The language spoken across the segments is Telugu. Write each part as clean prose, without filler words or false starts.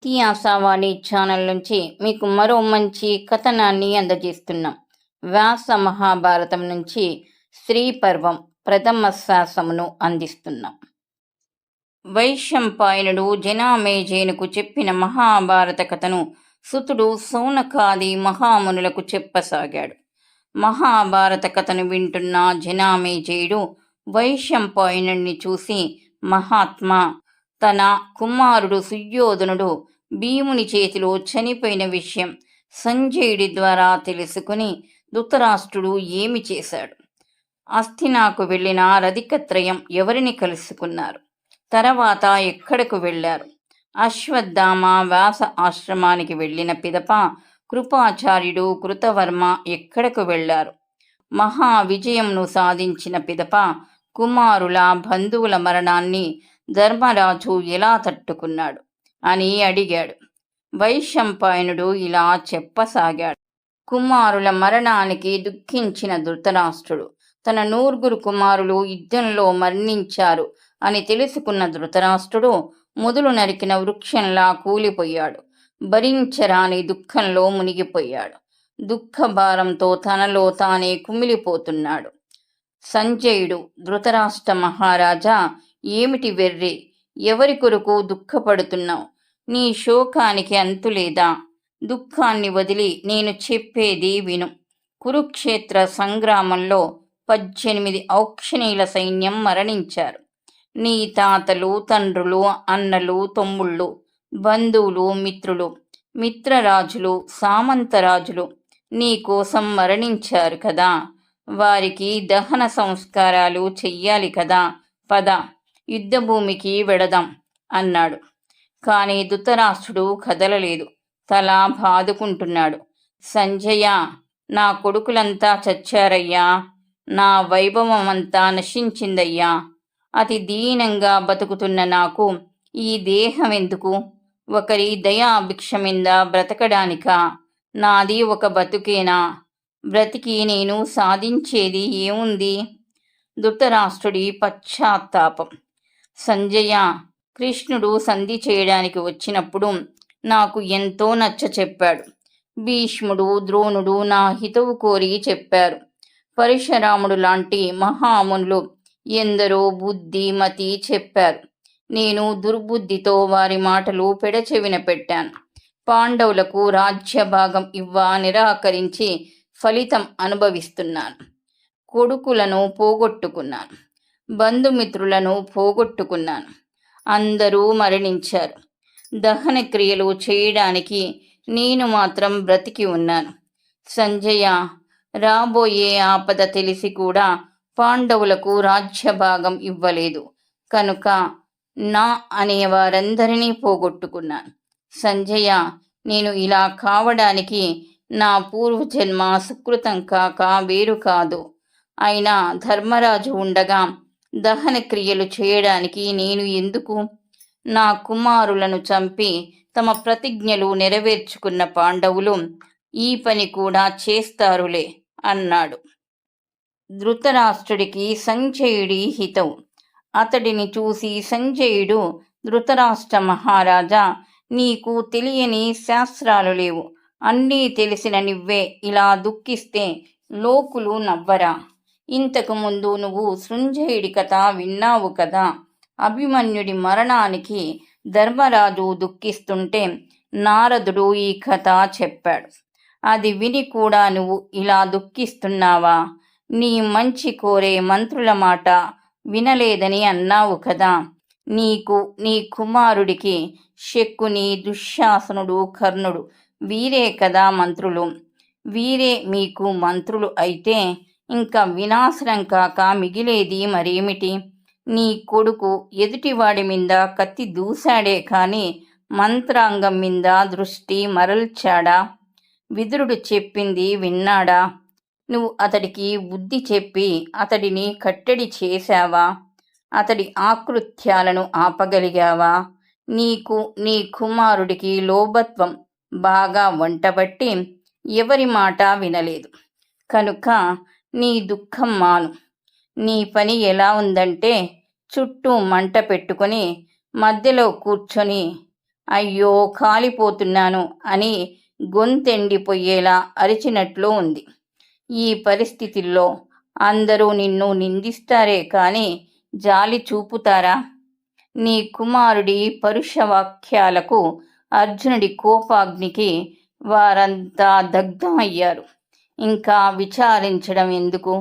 టీ ఆశావాణి ఛానల్ నుంచి మీకు మరో మంచి కథనాన్ని అందజేస్తున్నాం. వ్యాస మహాభారతం నుంచి స్త్రీ పర్వం ప్రథమ శాసమును అందిస్తున్నాం. వైశంపాయనుడు జనమేజయునకు చెప్పిన మహాభారత కథను సుతుడు సౌనకాది మహామునులకు చెప్పసాగాడు. మహాభారత కథను వింటున్న జనమేజయుడు వైశంపాయనుడిని చూసి, మహాత్మా, తన కుమారుడు సుయోధనుడు భీముని చేతిలో చనిపోయిన విషయం సంజయుడి ద్వారా తెలుసుకుని ధృతరాష్ట్రుడు ఏమి చేశాడు? అస్థినాకు వెళ్ళిన రధికత్రయం ఎవరిని కలుసుకున్నారు? తర్వాత ఎక్కడకు వెళ్ళారు? అశ్వత్థామ వ్యాస ఆశ్రమానికి వెళ్ళిన పిదప కృపాచార్యుడు కృతవర్మ ఎక్కడకు వెళ్ళారు? మహా విజయంను సాధించిన పిదప కుమారుల బంధువుల మరణాన్ని ధర్మరాజు ఎలా తట్టుకున్నాడు అని అడిగాడు. వైశంపాయనుడు ఇలా చెప్పసాగాడు. కుమారుల మరణానికి దుఃఖించిన ధృతరాష్ట్రుడు తన 9 కుమారులు యుద్ధంలో మరణించారు అని తెలుసుకున్న ధృతరాష్ట్రుడు మొదలు నరికిన వృక్షంలా కూలిపోయాడు. భరించరాని దుఃఖంలో మునిగిపోయాడు. దుఃఖభారంతో తనలో తానే కుమిలిపోతున్నాడు. సంజయుడు, ధృతరాష్ట్ర మహారాజా, ఏమిటి వెర్రి? ఎవరి కొరకు దుఃఖపడుతున్నావు? నీ శోకానికి అంతులేదా? దుఃఖాన్ని వదిలి నేను చెప్పేది విను. కురుక్షేత్ర సంగ్రామంలో 18 ఔక్షణీయుల సైన్యం మరణించారు. నీ తాతలు, తండ్రులు, అన్నలు, తమ్ముళ్ళు, బంధువులు, మిత్రులు, మిత్రరాజులు, సామంతరాజులు నీ కోసం మరణించారు కదా. వారికి దహన సంస్కారాలు చెయ్యాలి కదా. పద, యుద్ధభూమికి వెడదాం అన్నాడు. కానీ ధృతరాష్ట్రుడు కదలలేదు. తల బాదుకుంటున్నాడు. సంజయ, నా కొడుకులంతా చచ్చారయ్యా. నా వైభవమంతా నశించిందయ్యా. అతి దీనంగా బతుకుతున్న నాకు ఈ దేహం ఎందుకు? ఒకరి దయాభిక్ష మీద బ్రతకడానికా? నాది ఒక బతుకేనా? బ్రతికి నేను సాధించేది ఏముంది? ధృతరాష్ట్రుడి పశ్చాత్తాపం. సంజయ, కృష్ణుడు సంధి చేయడానికి వచ్చినప్పుడు నాకు ఎంతో నచ్చ చెప్పాడు. భీష్ముడు, ద్రోణుడు నా హితవు కోరి చెప్పారు. పరశురాముడు లాంటి మహామునులు ఎందరో బుద్ధి మతి చెప్పారు. నేను దుర్బుద్ధితో వారి మాటలు పెడచెవిన పెట్టాను. పాండవులకు రాజ్యభాగం నిరాకరించి ఫలితం అనుభవిస్తున్నాను. కొడుకులను పోగొట్టుకున్నాను. బంధుమిత్రులను పోగొట్టుకున్నాను. అందరూ మరణించారు. దహన క్రియలు చేయడానికి నేను మాత్రం బ్రతికి ఉన్నాను. సంజయ, రాబోయే ఆపద తెలిసి కూడా పాండవులకు రాజ్యభాగం ఇవ్వలేదు కనుక నా అనేవారందరినీ పోగొట్టుకున్నాను. సంజయ, నేను ఇలా కావడానికి నా పూర్వజన్మ సుకృతం కాక వేరు కాదు. అయినా ధర్మరాజు ఉండగా దహన క్రియలు చేయడానికి నేను ఎందుకు? నా కుమారులను చంపి తమ ప్రతిజ్ఞలు నెరవేర్చుకున్న పాండవులు ఈ పని కూడా చేస్తారులే అన్నాడు. ధృతరాష్ట్రుడికి సంజయుడి హితవు. అతడిని చూసి సంజయుడు, ధృతరాష్ట్ర మహారాజా, నీకు తెలియని శాస్త్రాలు లేవు. అన్నీ తెలిసిన నువ్వే ఇలా దుఃఖిస్తే లోకులు నవ్వరా? ఇంతకు ముందు నువ్వు సంజయుడి కథ విన్నావు కదా. అభిమన్యుడి మరణానికి ధర్మరాజు దుఃఖిస్తుంటే నారదుడు ఈ కథ చెప్పాడు. అది విని కూడా నువ్వు ఇలా దుఃఖిస్తున్నావా? నీ మంచి కోరే మంత్రుల మాట వినలేదని అన్నావు కదా. నీకు, నీ కుమారుడికి శకుని, దుశ్శాసనుడు, కర్ణుడు వీరే కదా మంత్రులు. వీరే మీకు మంత్రులు అయితే ఇంకా వినాశనం కాక మిగిలేది మరేమిటి? నీ కొడుకు ఎదుటివాడి మీద కత్తి దూశాడే కానీ మంత్రాంగం మీద దృష్టి మరల్చాడా? విదురుడు చెప్పింది విన్నాడా? నువ్వు అతడికి బుద్ధి చెప్పి అతడిని కట్టడి చేశావా? అతడి ఆకృత్యాలను ఆపగలిగావా? నీకు, నీ కుమారుడికి లోభత్వం బాగా వంటబట్టి ఎవరి మాట వినలేదు కనుక నీ దుఃఖం మాను. నీ పని ఎలా ఉందంటే చుట్టూ మంట పెట్టుకొని మధ్యలో కూర్చొని అయ్యో కాలిపోతున్నాను అని గొంతెండిపోయేలా అరిచినట్లు ఉంది. ఈ పరిస్థితుల్లో అందరూ నిన్ను నిందిస్తారే కానీ జాలి చూపుతారా? నీ కుమారుడి పరుష వాక్యాలకు, అర్జునుడి కోపాగ్నికి వారంతా దగ్ధమయ్యారు. ఇంకా విచారించడం ఎందుకు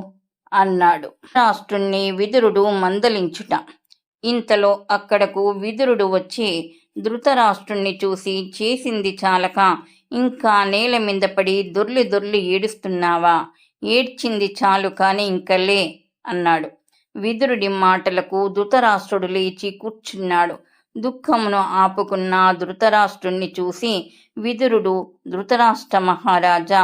అన్నాడు. ధృతరాష్ట్రుణ్ణి విదురుడు మందలించుట. ఇంతలో అక్కడకు విదురుడు వచ్చి ధృతరాష్ట్రుణ్ణి చూసి, చేసింది చాలక ఇంకా నేల మీద పడి దొర్లి దొర్లి ఏడుస్తున్నావా? ఏడ్చింది చాలు కాని ఇంకలే అన్నాడు. విదురుడి మాటలకు ధృతరాష్ట్రుడు లేచి కూర్చున్నాడు. దుఃఖమును ఆపుకున్న ధృతరాష్ట్రుణ్ణి చూసి విదురుడు, ధృతరాష్ట్ర మహారాజా,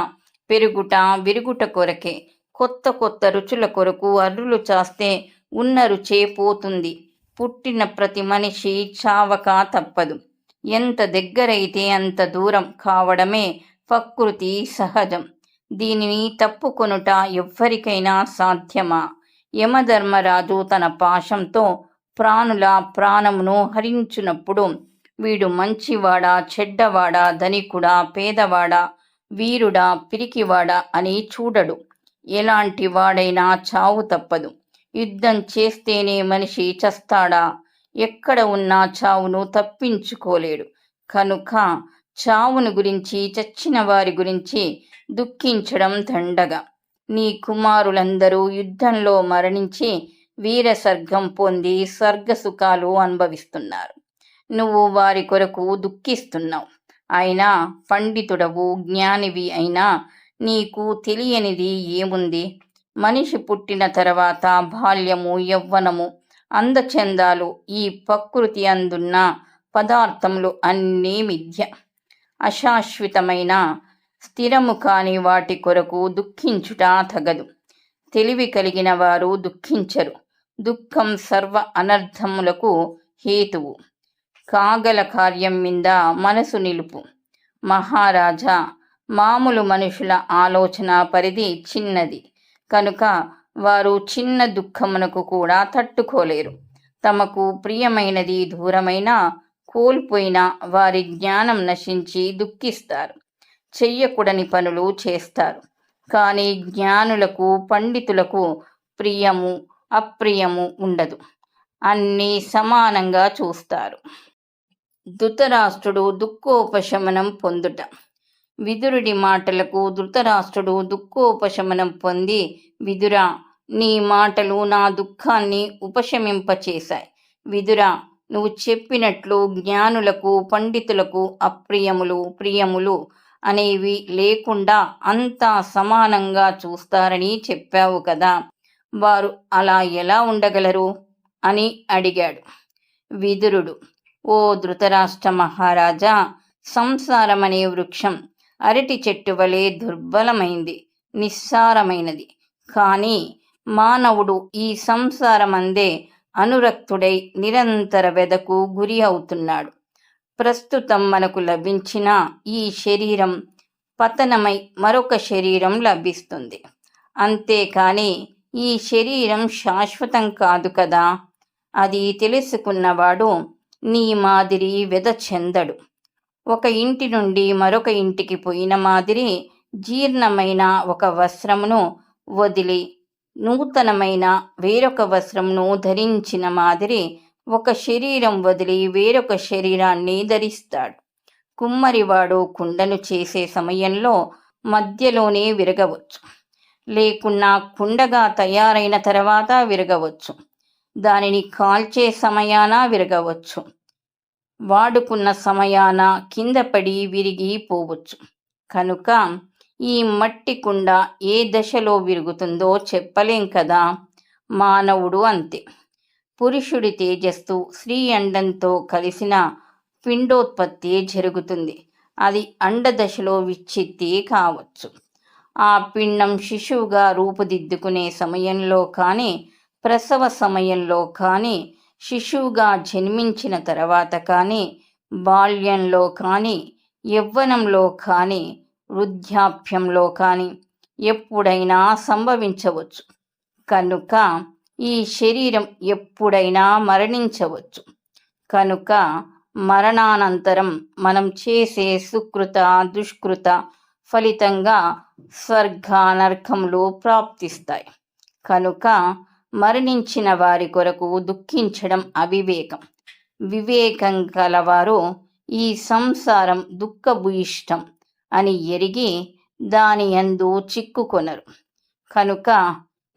పెరుగుట విరుగుట కొరకే, కొత్త కొత్త రుచుల కొరకు అర్రులు చాస్తే ఉన్న రుచే పోతుంది. పుట్టిన ప్రతి మనిషి చావక తప్పదు. ఎంత దగ్గరైతే అంత దూరం కావడమే ప్రకృతి సహజం. దీనిని తప్పుకొనుట ఎవ్వరికైనా సాధ్యమా? యమధర్మరాజు తన పాశంతో ప్రాణుల ప్రాణమును హరించునప్పుడు వీడు మంచివాడా, చెడ్డవాడా, ధనికుడా, పేదవాడా, వీరుడా, పిరికివాడా అని చూడడు. ఎలాంటి వాడైనా చావు తప్పదు. యుద్ధం చేస్తేనే మనిషి చస్తాడా? ఎక్కడ ఉన్నా చావును తప్పించుకోలేడు. కనుక చావును గురించి, చచ్చిన వారి గురించి దుఃఖించడం దండగా. నీ కుమారులందరూ యుద్ధంలో మరణించి వీర స్వర్గం పొంది స్వర్గ సుఖాలు అనుభవిస్తున్నారు. నువ్వు వారి కొరకు దుఃఖిస్తున్నావు. అయినా పండితుడవు, జ్ఞానివి అయినా నీకు తెలియనిది ఏముంది? మనిషి పుట్టిన తర్వాత బాల్యము, యవ్వనము, అందచందాలు, ఈ ప్రకృతి అందున్న పదార్థములు అన్నీ మిథ్య, అశాశ్వతమైన, స్థిరము కాని వాటి కొరకు దుఃఖించుట తగదు. తెలివి కలిగిన వారు దుఃఖించరు. దుఃఖం సర్వ అనర్థములకు హేతువు. కాగల కార్యం మీద మనసు నిలుపు. మహారాజా, మామూలు మనుషుల ఆలోచన పరిధి చిన్నది కనుక వారు చిన్న దుఃఖమునకు కూడా తట్టుకోలేరు. తమకు ప్రియమైనది దూరమైన, కోల్పోయిన వారి జ్ఞానం నశించి దుఃఖిస్తారు. చెయ్యకూడని పనులు చేస్తారు. కానీ జ్ఞానులకు, పండితులకు ప్రియము, అప్రియము ఉండదు. అన్నీ సమానంగా చూస్తారు. ధృతరాష్ట్రుడు దుఃఖోపశమనం పొందుట. విదురుడి మాటలకు ధృతరాష్ట్రుడు దుఃఖోపశమనం పొంది, విదురా, నీ మాటలు నా దుఃఖాన్ని ఉపశమింపచేశాయి. విదురా, నువ్వు చెప్పినట్లు జ్ఞానులకు, పండితులకు అప్రియములు, ప్రియములు అనేవి లేకుండా అంతా సమానంగా చూస్తారని చెప్పావు కదా, వారు అలా ఎలా ఉండగలరు అని అడిగాడు. విదురుడు, ఓ ధృతరాష్ట్ర మహారాజా, సంసారమనే వృక్షం అరటి చెట్టు వలె దుర్బలమైంది, నిస్సారమైనది. కానీ మానవుడు ఈ సంసారమందే అనురక్తుడై నిరంతర వెదకు గురి అవుతున్నాడు. ప్రస్తుతం మనకు లభించిన ఈ శరీరం పతనమై మరొక శరీరం లభిస్తుంది. అంతేకాని ఈ శరీరం శాశ్వతం కాదు కదా. అది తెలుసుకున్నవాడు నీ మాదిరి వెద చెందడు. ఒక ఇంటి నుండి మరొక ఇంటికి పోయిన మాదిరి జీర్ణమైన ఒక వస్త్రమును వదిలి నూతనమైన వేరొక వస్త్రమును ధరించిన మాదిరి ఒక శరీరం వదిలి వేరొక శరీరాన్ని ధరిస్తాడు. కుమ్మరివాడు కుండను చేసే సమయంలో మధ్యలోనే విరగవచ్చు, లేకున్నా కుండగా తయారైన తర్వాత విరగవచ్చు. దానిని కాల్చే సమయాన విరగవచ్చు, వాడుకున్న సమయాన కింద పడి విరిగి పోవచ్చు. కనుక ఈ మట్టి కుండ ఏ దశలో విరుగుతుందో చెప్పలేం కదా. మానవుడు అంతే. పురుషుడి తేజస్సు స్త్రీ అండంతో కలిసిన పిండోత్పత్తి జరుగుతుంది. అది అండదశలో విచ్ఛిత్తి కావచ్చు. ఆ పిండం శిశువుగా రూపుదిద్దుకునే సమయంలో కానీ, ప్రసవ సమయంలో కానీ, శిశువుగా జన్మించిన తర్వాత కానీ, బాల్యంలో కానీ, యవ్వనంలో కానీ, వృద్ధాప్యంలో కానీ ఎప్పుడైనా సంభవించవచ్చు. కనుక ఈ శరీరం ఎప్పుడైనా మరణించవచ్చు. కనుక మరణానంతరం మనం చేసే సుకృత దుష్కృత ఫలితంగా స్వర్గ నరకములు ప్రాప్తిస్తాయి. కనుక మరణించిన వారి కొరకు దుఃఖించడం అవివేకం. వివేకం కలవారు ఈ సంసారం దుఃఖభూయిష్టం అని ఎరిగి దాని యందు చిక్కుకొనరు. కనుక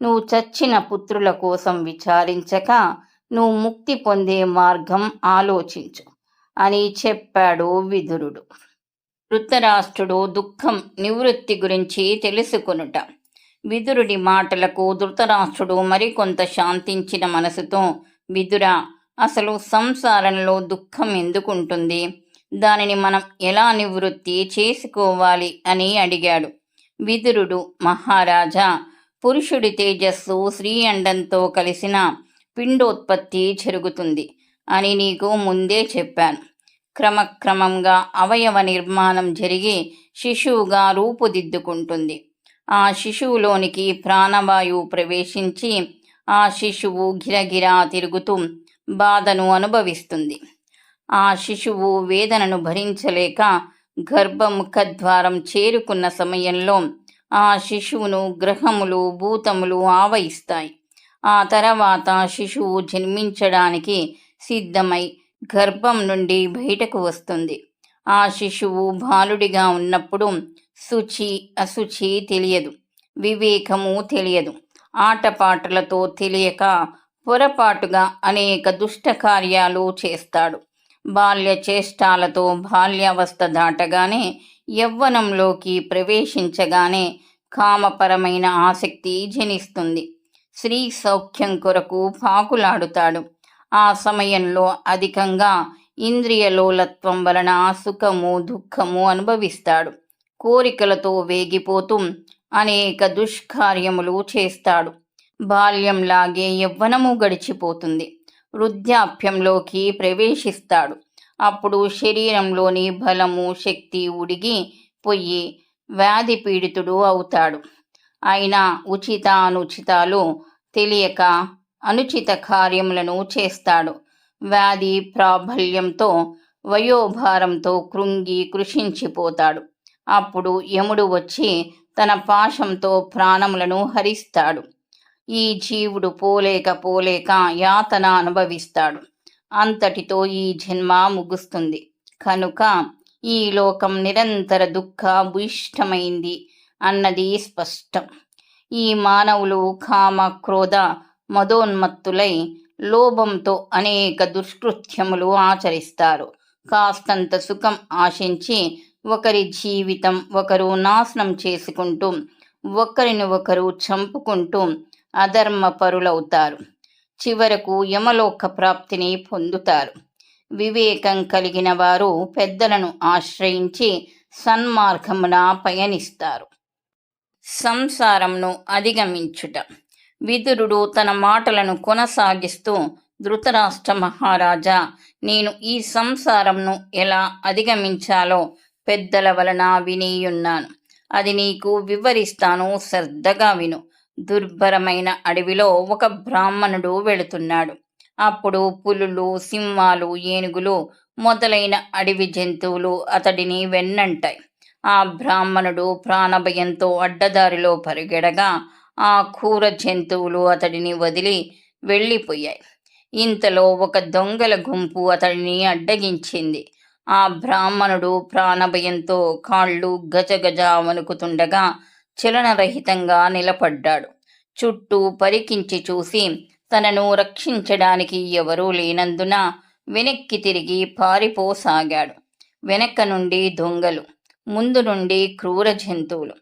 నువ్వు చచ్చిన పుత్రుల కోసం విచారించక నువ్వు ముక్తి పొందే మార్గం ఆలోచించు అని చెప్పాడు విదురుడు. ధృతరాష్ట్రుడు దుఃఖం నివృత్తి గురించి తెలుసుకొనుట. విదురుడి మాటలకు ధృతరాష్ట్రుడు మరికొంత శాంతించిన మనసుతో, విదురా, అసలు సంసారంలో దుఃఖం ఎందుకుంటుంది? దానిని మనం ఎలా నివృత్తి చేసుకోవాలి అని అడిగాడు. విదురుడు, మహారాజా, పురుషుడి తేజస్సు స్త్రీ అండంతో కలిసిన పిండోత్పత్తి జరుగుతుంది అని నీకు ముందే చెప్పాను. క్రమక్రమంగా అవయవ నిర్మాణం జరిగి శిశువుగా రూపుదిద్దుకుంటుంది. ఆ శిశువులోనికి ప్రాణవాయువు ప్రవేశించి ఆ శిశువు గిరగిరా తిరుగుతూ బాధను అనుభవిస్తుంది. ఆ శిశువు వేదనను భరించలేక గర్భముఖద్వారం చేరుకున్న సమయంలో ఆ శిశువును గ్రహములు భూతములు ఆవహిస్తాయి. ఆ తర్వాత శిశువు జన్మించడానికి సిద్ధమై గర్భం నుండి బయటకు వస్తుంది. ఆ శిశువు బాలుడిగా ఉన్నప్పుడు శుచి అశుచి తెలియదు, వివేకము తెలియదు. ఆటపాటలతో తెలియక పొరపాటుగా అనేక దుష్ట కార్యాలు చేస్తాడు. బాల్య చేష్టాలతో బాల్యావస్థ దాటగానే యవ్వనంలోకి ప్రవేశించగానే కామపరమైన ఆసక్తి జనిస్తుంది. స్త్రీ సౌఖ్యం కొరకు పాకులాడుతాడు. ఆ సమయంలో అధికంగా ఇంద్రియలోలత్వం వలన సుఖము దుఃఖము అనుభవిస్తాడు. కోరికలతో వేగిపోతూ అనేక దుష్కార్యములు చేస్తాడు. బాల్యంలాగే యవ్వనము గడిచిపోతుంది. వృద్ధాప్యంలోకి ప్రవేశిస్తాడు. అప్పుడు శరీరంలోని బలము శక్తి ఉడిగి పొయ్యి వ్యాధి పీడితుడు అవుతాడు. అయినా ఉచిత అనుచితాలు తెలియక అనుచిత కార్యములను చేస్తాడు. వ్యాధి ప్రాబల్యంతో వయోభారంతో కృంగి కృషించిపోతాడు. అప్పుడు యముడు వచ్చి తన పాశంతో ప్రాణములను హరిస్తాడు. ఈ జీవుడు పోలేక యాతన అనుభవిస్తాడు. అంతటితో ఈ జన్మ ముగుస్తుంది. కనుక ఈ లోకం నిరంతర దుఃఖ భూయిష్టమైంది అన్నది స్పష్టం. ఈ మానవులు కామ క్రోధ మదోన్మత్తులై లోభంతో అనేక దుష్కృత్యములు ఆచరిస్తారు. కాస్తంత సుఖం ఆశించి ఒకరి జీవితం ఒకరు నాశనం చేసుకుంటూ ఒకరిని ఒకరు చంపుకుంటూ అధర్మ పరులవుతారు. చివరకు యమలోక ప్రాప్తిని పొందుతారు. వివేకం కలిగిన వారు పెద్దలను ఆశ్రయించి సన్మార్గమున పయనిస్తారు. సంసారంను అధిగమించుట. విదురుడు తన మాటలను కొనసాగిస్తూ, ధృతరాష్ట్ర మహారాజా, నేను ఈ సంసారంను ఎలా అధిగమించాలో పెద్దల వలన వినియున్నాను. అది నీకు వివరిస్తాను, శ్రద్ధగా విను. దుర్భరమైన అడవిలో ఒక బ్రాహ్మణుడు వెళుతున్నాడు. అప్పుడు పులులు సింహాలు ఏనుగులు మొదలైన అడవి జంతువులు అతడిని వెన్నంటాయి. ఆ బ్రాహ్మణుడు ప్రాణభయంతో అడ్డదారిలో పరిగెడగా ఆ క్రూర జంతువులు అతడిని వదిలి వెళ్ళిపోయాయి. ఇంతలో ఒక దొంగల గుంపు అతడిని అడ్డగించింది. ఆ బ్రాహ్మణుడు ప్రాణభయంతో కాళ్ళు గజగజ వణుకుతుండగా చలనరహితంగా నిలబడ్డాడు. చుట్టూ పరికించి చూసి తనను రక్షించడానికి ఎవరూ లేనందున వెనక్కి తిరిగి పారిపోసాగాడు. వెనక నుండి దొంగలు, ముందు నుండి క్రూర జంతువులు.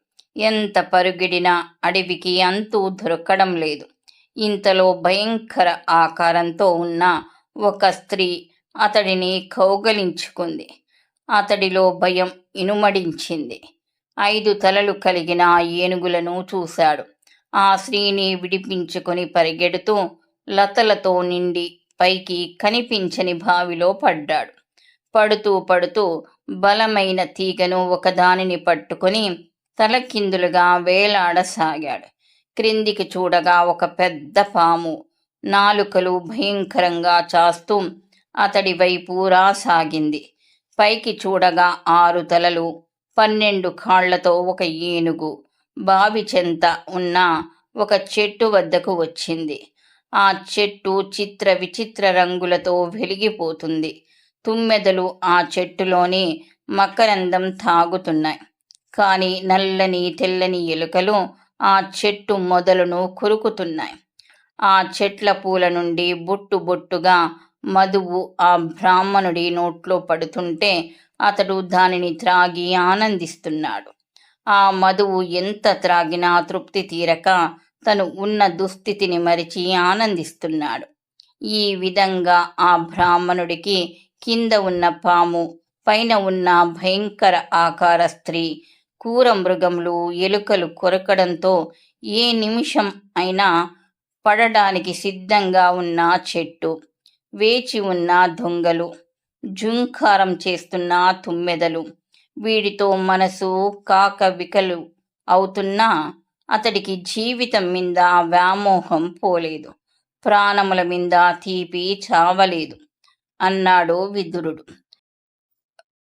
ఎంత పరుగిడినా అడవికి అంతూ దొరకడం లేదు. ఇంతలో భయంకర ఆకారంతో ఉన్న ఒక స్త్రీ అతడిని కౌగలించుకుంది. అతడిలో భయం ఇనుమడించింది. 5 తలలు కలిగిన ఏనుగులను చూశాడు. ఆ స్త్రీని విడిపించుకొని పరిగెడుతూ లతలతో నిండి పైకి కనిపించని బావిలో పడ్డాడు. పడుతూ బలమైన తీగను ఒకదానిని పట్టుకొని తలకిందులుగా వేలాడసాగాడు. క్రిందికి చూడగా ఒక పెద్ద పాము నాలుకలు భయంకరంగా చాస్తూ అతడి వైపు రాసాగింది. పైకి చూడగా 6 తలలు, 12 కాళ్లతో ఒక ఏనుగు బావి చెంత ఉన్న ఒక చెట్టు వద్దకు వచ్చింది. ఆ చెట్టు చిత్ర విచిత్ర రంగులతో వెలిగిపోతుంది. తుమ్మెదలు ఆ చెట్టులోని మకరందం తాగుతున్నాయి. కానీ నల్లని తెల్లని ఎలుకలు ఆ చెట్టు మొదలును కొరుకుతున్నాయి. ఆ చెట్ల పూల నుండి బొట్టు బొట్టుగా మధువు ఆ బ్రాహ్మణుడి నోట్లో పడుతుంటే అతడు దానిని త్రాగి ఆనందిస్తున్నాడు. ఆ మధువు ఎంత త్రాగినా తృప్తి తీరక తను ఉన్న దుస్థితిని మరిచి ఆనందిస్తున్నాడు. ఈ విధంగా ఆ బ్రాహ్మణుడికి కింద ఉన్న పాము, పైన ఉన్న భయంకర ఆకార స్త్రీ, క్రూర మృగములు, ఎలుకలు కొరకడంతో ఏ నిమిషం అయినా పడడానికి సిద్ధంగా ఉన్న చెట్టు, వేచి ఉన్న దొంగలు, జుంకారం చేస్తున్న తుమ్మెదలు, వీడితో మనసు కాకవికలు అవుతున్నా అతడికి జీవితం మీద వ్యామోహం పోలేదు, ప్రాణముల మీద తీపి చావలేదు అన్నాడు విదురుడు.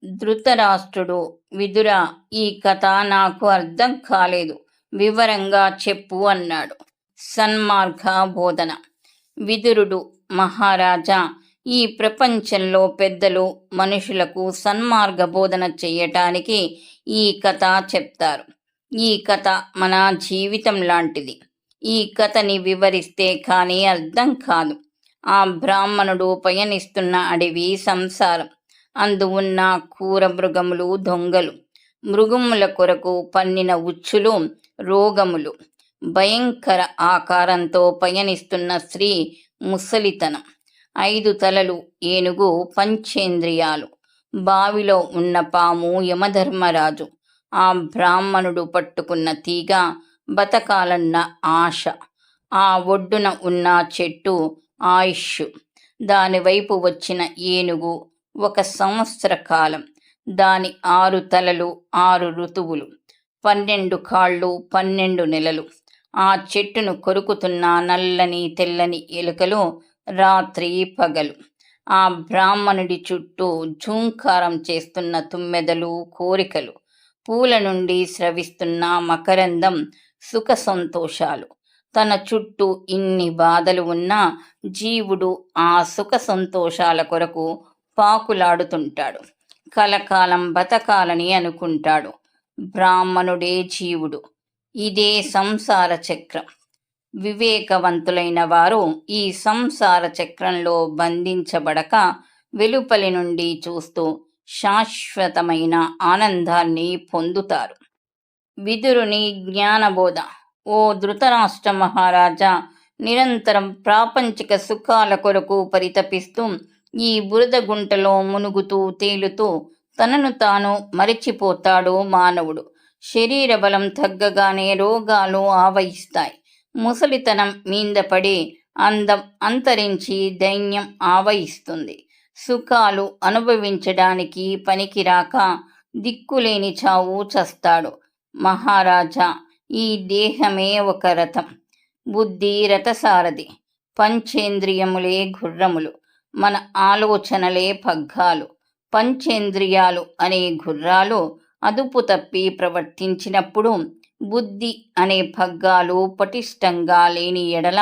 ధృతరాష్ట్రుడు, విదురా, ఈ కథ నాకు అర్థం కాలేదు, వివరంగా చెప్పు అన్నాడు. సన్మార్గ బోధన. విదురుడు, మహారాజా, ఈ ప్రపంచంలో పెద్దలు మనుషులకు సన్మార్గ బోధన చెయ్యటానికి ఈ కథ చెప్తారు. ఈ కథ మన జీవితం లాంటిది. ఈ కథని వివరిస్తే కానీ అర్థం కాదు. ఆ బ్రాహ్మణుడు పయనిస్తున్న అడవి సంసారం. అందు ఉన్న క్రూర మృగములు, దొంగలు, మృగముల కొరకు పన్నిన ఉచ్చులు, రోగములు, భయంకర ఆకారంతో పయనిస్తున్న స్త్రీ, ముసలితనం, 5 తలలు ఏనుగు, పంచేంద్రియాలు, బావిలో ఉన్న పాము, యమధర్మరాజు, ఆ బ్రాహ్మణుడు పట్టుకున్న తీగ, బతకాలన్న ఆశ, ఆ ఒడ్డున ఉన్న చెట్టు, ఆయుష్, దానివైపు వచ్చిన ఏనుగు, 1 సంవత్సర కాలం, దాని 6 తలలు, 6 ఋతువులు, 12 కాళ్ళు, 12 నెలలు, ఆ చెట్టును కొరుకుతున్న నల్లని తెల్లని ఎలుకలు రాత్రి పగలు, ఆ బ్రాహ్మణుడి చుట్టూ జూంకారం చేస్తున్న తుమ్మెదలు, కోరికలు, పూల నుండి స్రవిస్తున్న మకరందం, సుఖ సంతోషాలు. తన చుట్టూ ఇన్ని బాధలు ఉన్నా జీవుడు ఆ సుఖ సంతోషాల కొరకు పాకులాడుతుంటాడు. కలకాలం బతకాలని అనుకుంటాడు. బ్రాహ్మణుడే జీవుడు. ఇదే సంసార చక్రం. వివేకవంతులైన వారు ఈ సంసార చక్రంలో బంధించబడక వెలుపలి నుండి చూస్తూ శాశ్వతమైన ఆనందాన్ని పొందుతారు. విదురుని జ్ఞానబోధ. ఓ ధృతరాష్ట్ర మహారాజా, నిరంతరం ప్రాపంచిక సుఖాల కొరకు పరితపిస్తూ ఈ బురద గుంటలో మునుగుతూ తేలుతూ తనను తాను మరిచిపోతాడు మానవుడు. శరీర బలం తగ్గగానే రోగాలు ఆవహిస్తాయి. ముసలితనం మీద పడి అందం అంతరించి దైన్యం ఆవహిస్తుంది. సుఖాలు అనుభవించడానికి పనికిరాక దిక్కులేని చావు చస్తాడు. మహారాజా, ఈ దేహమే ఒక రథం. బుద్ధి రథసారథి, పంచేంద్రియములే గుర్రములు, మన ఆలోచనలే పగ్గాలు. పంచేంద్రియాలు అనే గుర్రాలు అదుపు తప్పి ప్రవర్తించినప్పుడు బుద్ధి అనే పగ్గాలు పటిష్టంగా లేని ఎడల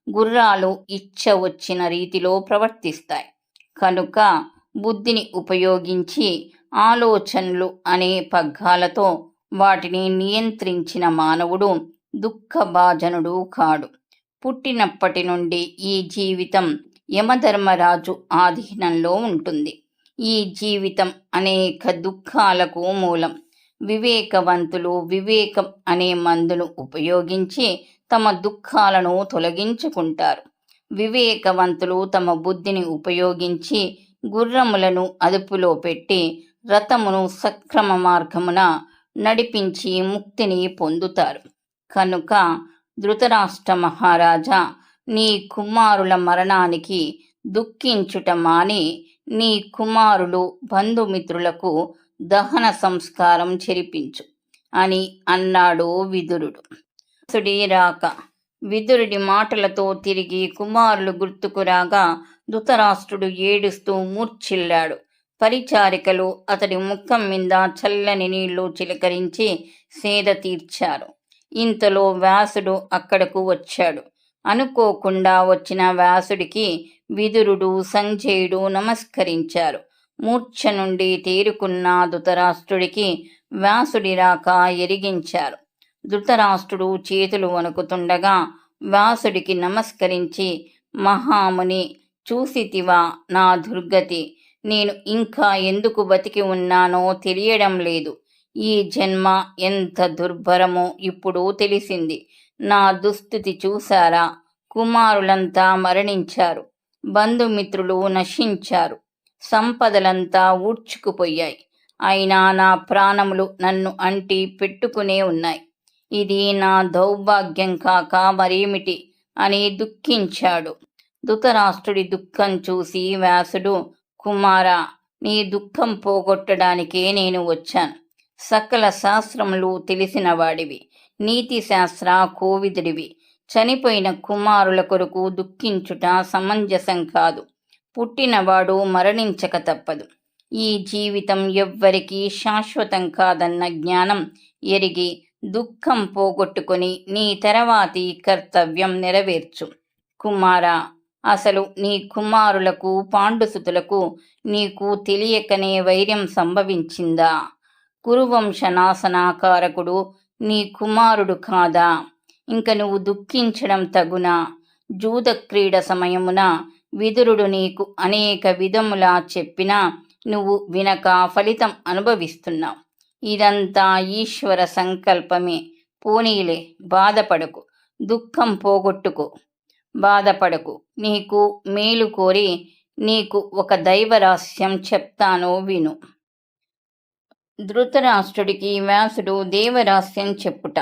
గుర్రాలు ఇచ్చ వచ్చిన రీతిలో ప్రవర్తిస్తాయి. కనుక బుద్ధిని ఉపయోగించి ఆలోచనలు అనే పగ్గాలతో వాటిని నియంత్రించిన మానవుడు దుఃఖభాజనుడు కాడు. పుట్టినప్పటి నుండి ఈ జీవితం యమధర్మరాజు ఆధీనంలో ఉంటుంది. ఈ జీవితం అనేక దుఃఖాలకు మూలం. వివేకవంతులు వివేకం అనే మందును ఉపయోగించి తమ దుఃఖాలను తొలగించుకుంటారు. వివేకవంతులు తమ బుద్ధిని ఉపయోగించి గుర్రములను అదుపులో పెట్టి రథమును సక్రమ మార్గమున నడిపించి ముక్తిని పొందుతారు. కనుక ధృతరాష్ట్ర మహారాజా, నీ కుమారుల మరణానికి దుఃఖించుట మాని నీ కుమారులు బంధుమిత్రులకు దహన సంస్కారం చెరిపించు అని అన్నాడు విదురుడు. సుడి రాక. విదురుడి మాటలతో తిరిగి కుమారులు గుర్తుకు రాగా ధృతరాష్ట్రుడు ఏడుస్తూ మూర్ఛిల్లాడు. పరిచారికలు అతడి ముఖం మీద చల్లని నీళ్లు చిలకరించి సేద తీర్చారు. ఇంతలో వ్యాసుడు అక్కడకు వచ్చాడు. అనుకోకుండా వచ్చిన వ్యాసుడికి విదురుడు, సంజయుడు నమస్కరించారు. మూర్ఛ నుండి తేరుకున్న ధృతరాష్ట్రుడికి వ్యాసుడి రాక ఎరిగించారు. ధృతరాష్ట్రుడు చేతులు వణుకుతుండగా వ్యాసుడికి నమస్కరించి, మహాముని, చూసితివా నా దుర్గతి? నేను ఇంకా ఎందుకు బతికి ఉన్నానో తెలియడం లేదు. ఈ జన్మ ఎంత దుర్భరమో ఇప్పుడు తెలిసింది. నా దుస్థితి చూశారా? కుమారులంతా మరణించారు, బంధుమిత్రులు నశించారు, సంపదలంతా ఊడ్చుకుపోయాయి. అయినా నా ప్రాణములు నన్ను అంటి పెట్టుకునే ఉన్నాయి. ఇది నా దౌర్భాగ్యం కాక మరేమిటి అని దుఃఖించాడు. ధృతరాష్ట్రుడి దుఃఖం చూసి వ్యాసుడు, కుమారా, నీ దుఃఖం పోగొట్టడానికే నేను వచ్చాను. సకల శాస్త్రములు తెలిసిన వాడివి, నీతి శాస్త్ర కోవిదుడివి. చనిపోయిన కుమారుల కొరకు దుఃఖించుట సమంజసం కాదు. పుట్టినవాడు మరణించక తప్పదు. ఈ జీవితం ఎవ్వరికీ శాశ్వతం కాదన్న జ్ఞానం ఎరిగి దుఃఖం పోగొట్టుకొని నీ తర్వాతి కర్తవ్యం నెరవేర్చు. కుమారా, అసలు నీ కుమారులకు, పాండుసుతులకు నీకు తెలియకనే వైర్యం సంభవించిందా? కురువంశ నాశనాకారకుడు నీ కుమారుడు కాదా? ఇంక నువ్వు దుఃఖించడం తగునా? జూద క్రీడ సమయమున విదురుడు నీకు అనేక విధములా చెప్పినా నువ్వు వినక ఫలితం అనుభవిస్తున్నావు. ఇదంతా ఈశ్వర సంకల్పమే. పోనీలే, బాధపడకు, దుఃఖం పోగొట్టుకో, బాధపడకు. నీకు మేలు కోరి నీకు ఒక దైవరహస్యం చెప్తాను, విను. ధృతరాష్ట్రుడికి వ్యాసుడు దేవరహస్యం చెప్పుట.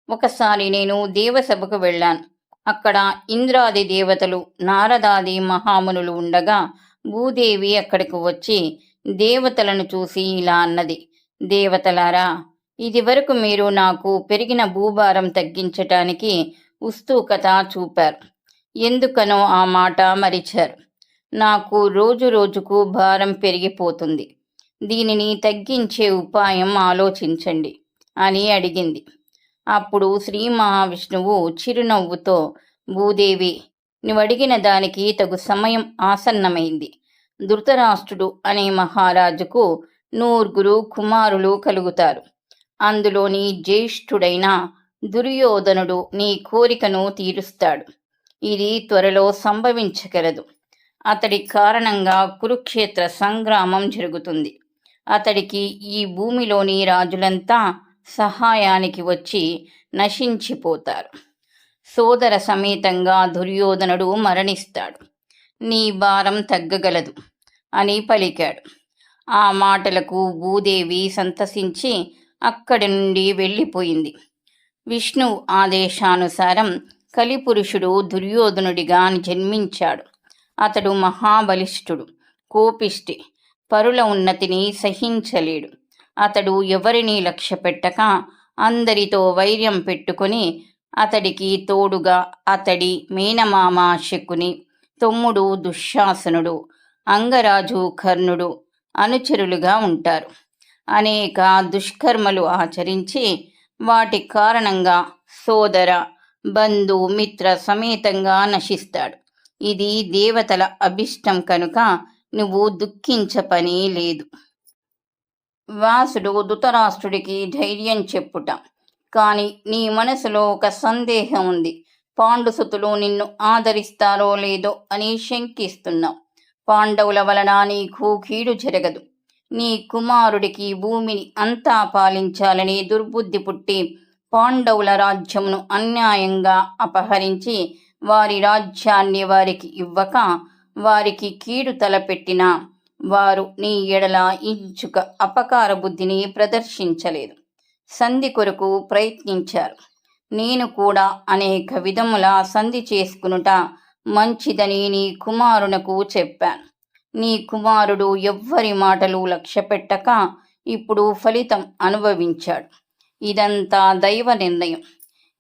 ఒకసారి నేను దేవసభకు వెళ్ళాను. అక్కడ ఇంద్రాది దేవతలు, నారదాది మహామునులు ఉండగా భూదేవి అక్కడికి వచ్చి దేవతలను చూసి ఇలా అన్నది, దేవతలారా, ఇది వరకు మీరు నాకు పెరిగిన భూభారం తగ్గించటానికి ఉత్సుకత చూపారు. ఎందుకనో ఆ మాట మరిచారు. నాకు రోజు రోజుకు భారం పెరిగిపోతుంది. దీనిని తగ్గించే ఉపాయం ఆలోచించండి అని అడిగింది. అప్పుడు శ్రీ మహావిష్ణువు చిరునవ్వుతో, భూదేవి, నువ్వడిగిన దానికి తగు సమయం ఆసన్నమైంది. ధృతరాష్ట్రుడు అనే మహారాజుకు 9 కుమారులు కలుగుతారు. అందులోని జ్యేష్ఠుడైన దుర్యోధనుడు నీ కోరికను తీరుస్తాడు. ఇది త్వరలో సంభవించగలదు. అతడి కారణంగా కురుక్షేత్ర సంగ్రామం జరుగుతుంది. అతడికి ఈ భూమిలోని రాజులంతా సహాయానికి వచ్చి నశించిపోతారు. సోదర సమేతంగా దుర్యోధనుడు మరణిస్తాడు. నీ భారం తగ్గగలదు అని పలికాడు. ఆ మాటలకు భూదేవి సంతసించి అక్కడి నుండి వెళ్ళిపోయింది. విష్ణు ఆదేశానుసారం కలిపురుషుడు దుర్యోధనుడిగా జన్మించాడు. అతడు మహాబలిష్ఠుడు, కోపిష్టి, పరుల ఉన్నతిని సహించలేడు. అతడు ఎవరినీ లక్ష్యపెట్టక అందరితో వైర్యం పెట్టుకొని అతడికి తోడుగా అతడి మేనమామ శకుని, తమ్ముడు దుశ్శాసనుడు, అంగరాజు కర్ణుడు అనుచరులుగా ఉంటారు. అనేక దుష్కర్మలు ఆచరించి వాటి కారణంగా సోదర, బంధు, మిత్ర సమేతంగా నశిస్తాడు. ఇది దేవతల అభిష్టం కనుక నువ్వు దుఃఖించ పని లేదు. వ్యాసుడు ధృతరాష్ట్రుడికి ధైర్యం చెప్పుట. కాని నీ మనసులో ఒక సందేహం ఉంది. పాండుసుతులు నిన్ను ఆదరిస్తారో లేదో అని శంకిస్తున్నావు. పాండవుల వలన నీకు కీడు జరగదు. నీ కుమారుడికి భూమిని అంతా పాలించాలని దుర్బుద్ధి పుట్టి పాండవుల రాజ్యమును అన్యాయంగా అపహరించి వారి రాజ్యాన్ని వారికి ఇవ్వక వారికి కీడు తలపెట్టినా వారు నీ ఎడల ఇంచుక అపకార బుద్ధిని ప్రదర్శించలేదు. సంధి కొరకు ప్రయత్నించారు. నేను కూడా అనేక విధముల సంధి చేసుకునుట మంచిదని నీ కుమారునకు చెప్పాను. నీ కుమారుడు ఎవ్వరి మాటలు లక్ష్యపెట్టక ఇప్పుడు ఫలితం అనుభవించాడు. ఇదంతా దైవ నిర్ణయం,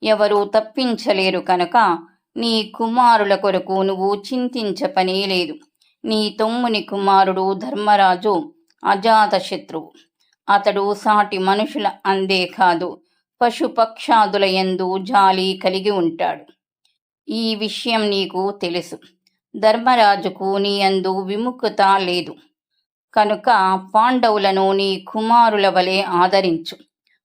ఎవరూ తప్పించలేరు కనుక నీ కుమారుల కొరకు నువ్వు చింతించ పని లేదు. నీ తమ్ముని కుమారుడు ధర్మరాజు అజాతశత్రువు. అతడు సాటి మనుషుల అందే కాదు, పశుపక్షాదుల యందు జాలి కలిగి ఉంటాడు. ఈ విషయం నీకు తెలుసు. ధర్మరాజుకు నీ యందు విముఖత లేదు కనుక పాండవులను నీ కుమారుల వలె ఆదరించు.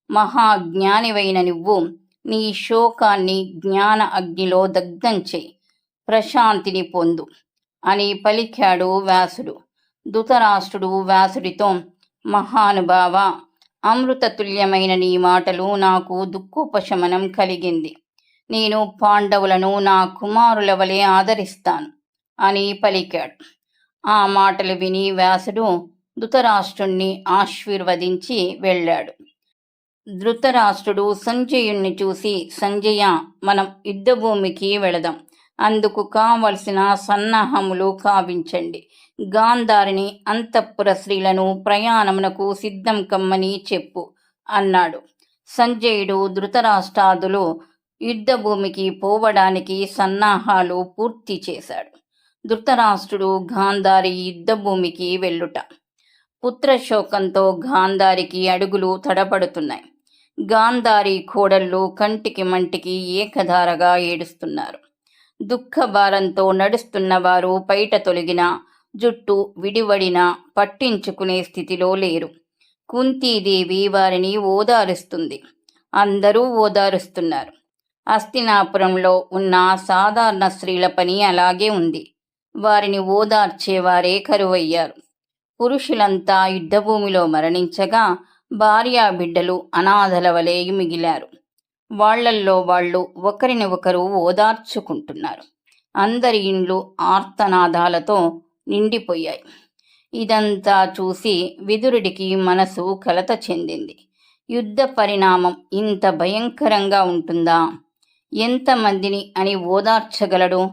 మహాజ్ఞానివైన నువ్వు నీ శోకాన్ని జ్ఞాన అగ్నిలో దగ్ధం చేయి, ప్రశాంతిని పొందు అని పలికాడు వ్యాసుడు. ధృతరాష్ట్రుడు వ్యాసుడితో, మహానుభావ, అమృతతుల్యమైన నీ మాటలు నాకు దుఃఖోపశమనం కలిగింది. నేను పాండవులను నా కుమారుల వలె ఆదరిస్తాను అని పలికాడు. ఆ మాటలు విని వ్యాసుడు ధృతరాష్ట్రుణ్ణి ఆశీర్వదించి వెళ్ళాడు. ధృతరాష్ట్రుడు సంజయుణ్ణి చూసి, సంజయ, మనం యుద్ధభూమికి వెళదాం. అందుకు కావలసిన సన్నాహములు కావించండి. గాంధారిని, అంతఃపుర స్త్రీలను ప్రయాణమునకు సిద్ధం కమ్మని చెప్పు అన్నాడు. సంజయుడు ధృతరాష్ట్రాదులు యుద్ధభూమికి పోవడానికి సన్నాహాలు పూర్తి చేశాడు. ధృతరాష్ట్రుడు గాంధారి యుద్ధభూమికి వెళ్ళుట. పుత్రశోకంతో గాంధారికి అడుగులు తడబడుతున్నాయి. గాంధారి కోడళ్ళు కంటికి మంటికి ఏకధారగా ఏడుస్తున్నారు. దుఃఖభారంతో నడుస్తున్న వారు పైట తొలగిన జుట్టు విడివడినా పట్టించుకునే స్థితిలో లేరు. కుంతీదేవి వారిని ఓదారుస్తుంది. అందరూ ఓదారుస్తున్నారు. హస్తినాపురంలో ఉన్న సాధారణ స్త్రీల పని అలాగే ఉంది. వారిని ఓదార్చేవారే కరువయ్యారు. పురుషులంతా యుద్ధభూమిలో మరణించగా భార్యా బిడ్డలు అనాథల వలె మిగిలారు. వాళ్లల్లో వాళ్ళు ఒకరిని ఒకరు ఓదార్చుకుంటున్నారు. అందరి ఇండ్లు ఆర్తనాదాలతో నిండిపోయాయి. ఇదంతా చూసి విదురుడికి మనసు కలత చెందింది. యుద్ధ పరిణామం ఇంత భయంకరంగా ఉంటుందా? ఎంతమందిని అని ఓదార్చగలడు?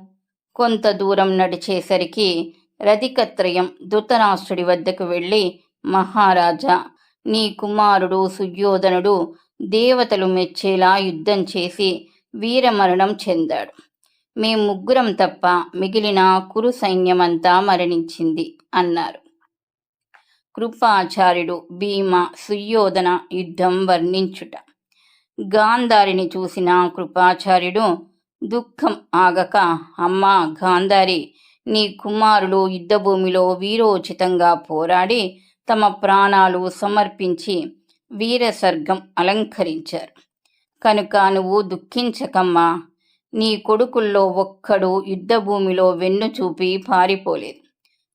కొంత దూరం నడిచేసరికి రధికత్రయం ధృతరాష్ట్రుడి వద్దకు వెళ్ళి, మహారాజా, నీ కుమారుడు సుయోధనుడు దేవతలు మెచ్చేలా యుద్ధం చేసి వీరమరణం చెందాడు. మేం ముగ్గురం తప్ప మిగిలిన కురు సైన్యమంతా మరణించింది అన్నారు. కృపాచార్యుడు భీమ సుయోధన యుద్ధం వర్ణించుట. గాంధారిని చూసిన కృపాచార్యుడు దుఃఖం ఆగక, అమ్మా గాంధారి, నీ కుమారులు యుద్ధభూమిలో వీరోచితంగా పోరాడి తమ ప్రాణాలు సమర్పించి వీరసర్గం అలంకరించారు కనుక నువ్వు దుఃఖించకమ్మా. నీ కొడుకుల్లో ఒక్కడు యుద్ధభూమిలో వెన్ను చూపి పారిపోలేదు.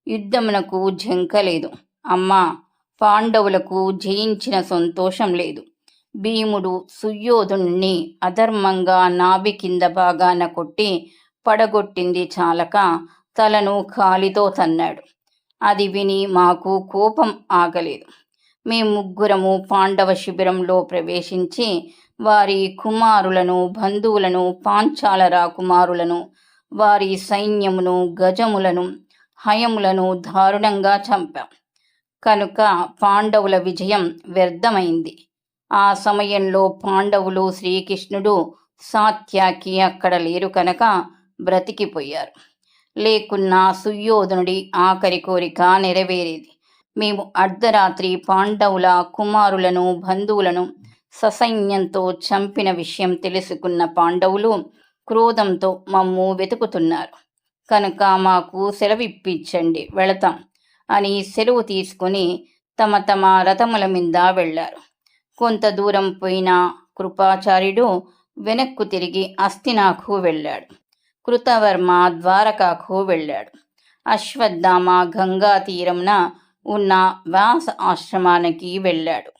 యుద్ధమునకు జంకలేదు. అమ్మా, పాండవులకు జయించిన సంతోషం లేదు. భీముడు సుయోధుణ్ణి అధర్మంగా నాభి కింద భాగాన కొట్టి పడగొట్టింది చాలక తలను కాలితో తన్నాడు. అది విని మాకు కోపం ఆగలేదు. మేము ముగ్గురము పాండవ శిబిరంలో ప్రవేశించి వారి కుమారులను, బంధువులను, పాంచాల రాకుమారులను, వారి సైన్యమును, గజములను, హయములను దారుణంగా చంపాం. కనుక పాండవుల విజయం వ్యర్థమైంది. ఆ సమయంలో పాండవులు, శ్రీకృష్ణుడు, సాత్యాకి అక్కడ లేరు కనుక బ్రతికిపోయారు. లేకున్నా సుయోధనుడి ఆఖరి కోరిక నెరవేరేది. మేము అర్ధరాత్రి పాండవుల కుమారులను, బంధువులను ససైన్యంతో చంపిన విషయం తెలుసుకున్న పాండవులు క్రోధంతో మమ్ము వెతుకుతున్నారు కనుక మాకు సెలవిప్పించండి, వెళతాం అని సెలవు తీసుకుని తమ తమ రథముల మీద వెళ్ళారు. కొంత దూరం పోయిన కృపాచార్యుడు వెనక్కు తిరిగి హస్తినాకు వెళ్ళాడు. కృతవర్మ ద్వారకాకు వెళ్ళాడు. అశ్వత్థామ గంగా తీరంన ఉన్న వ్యాస ఆశ్రమానికి వెళ్ళాడు.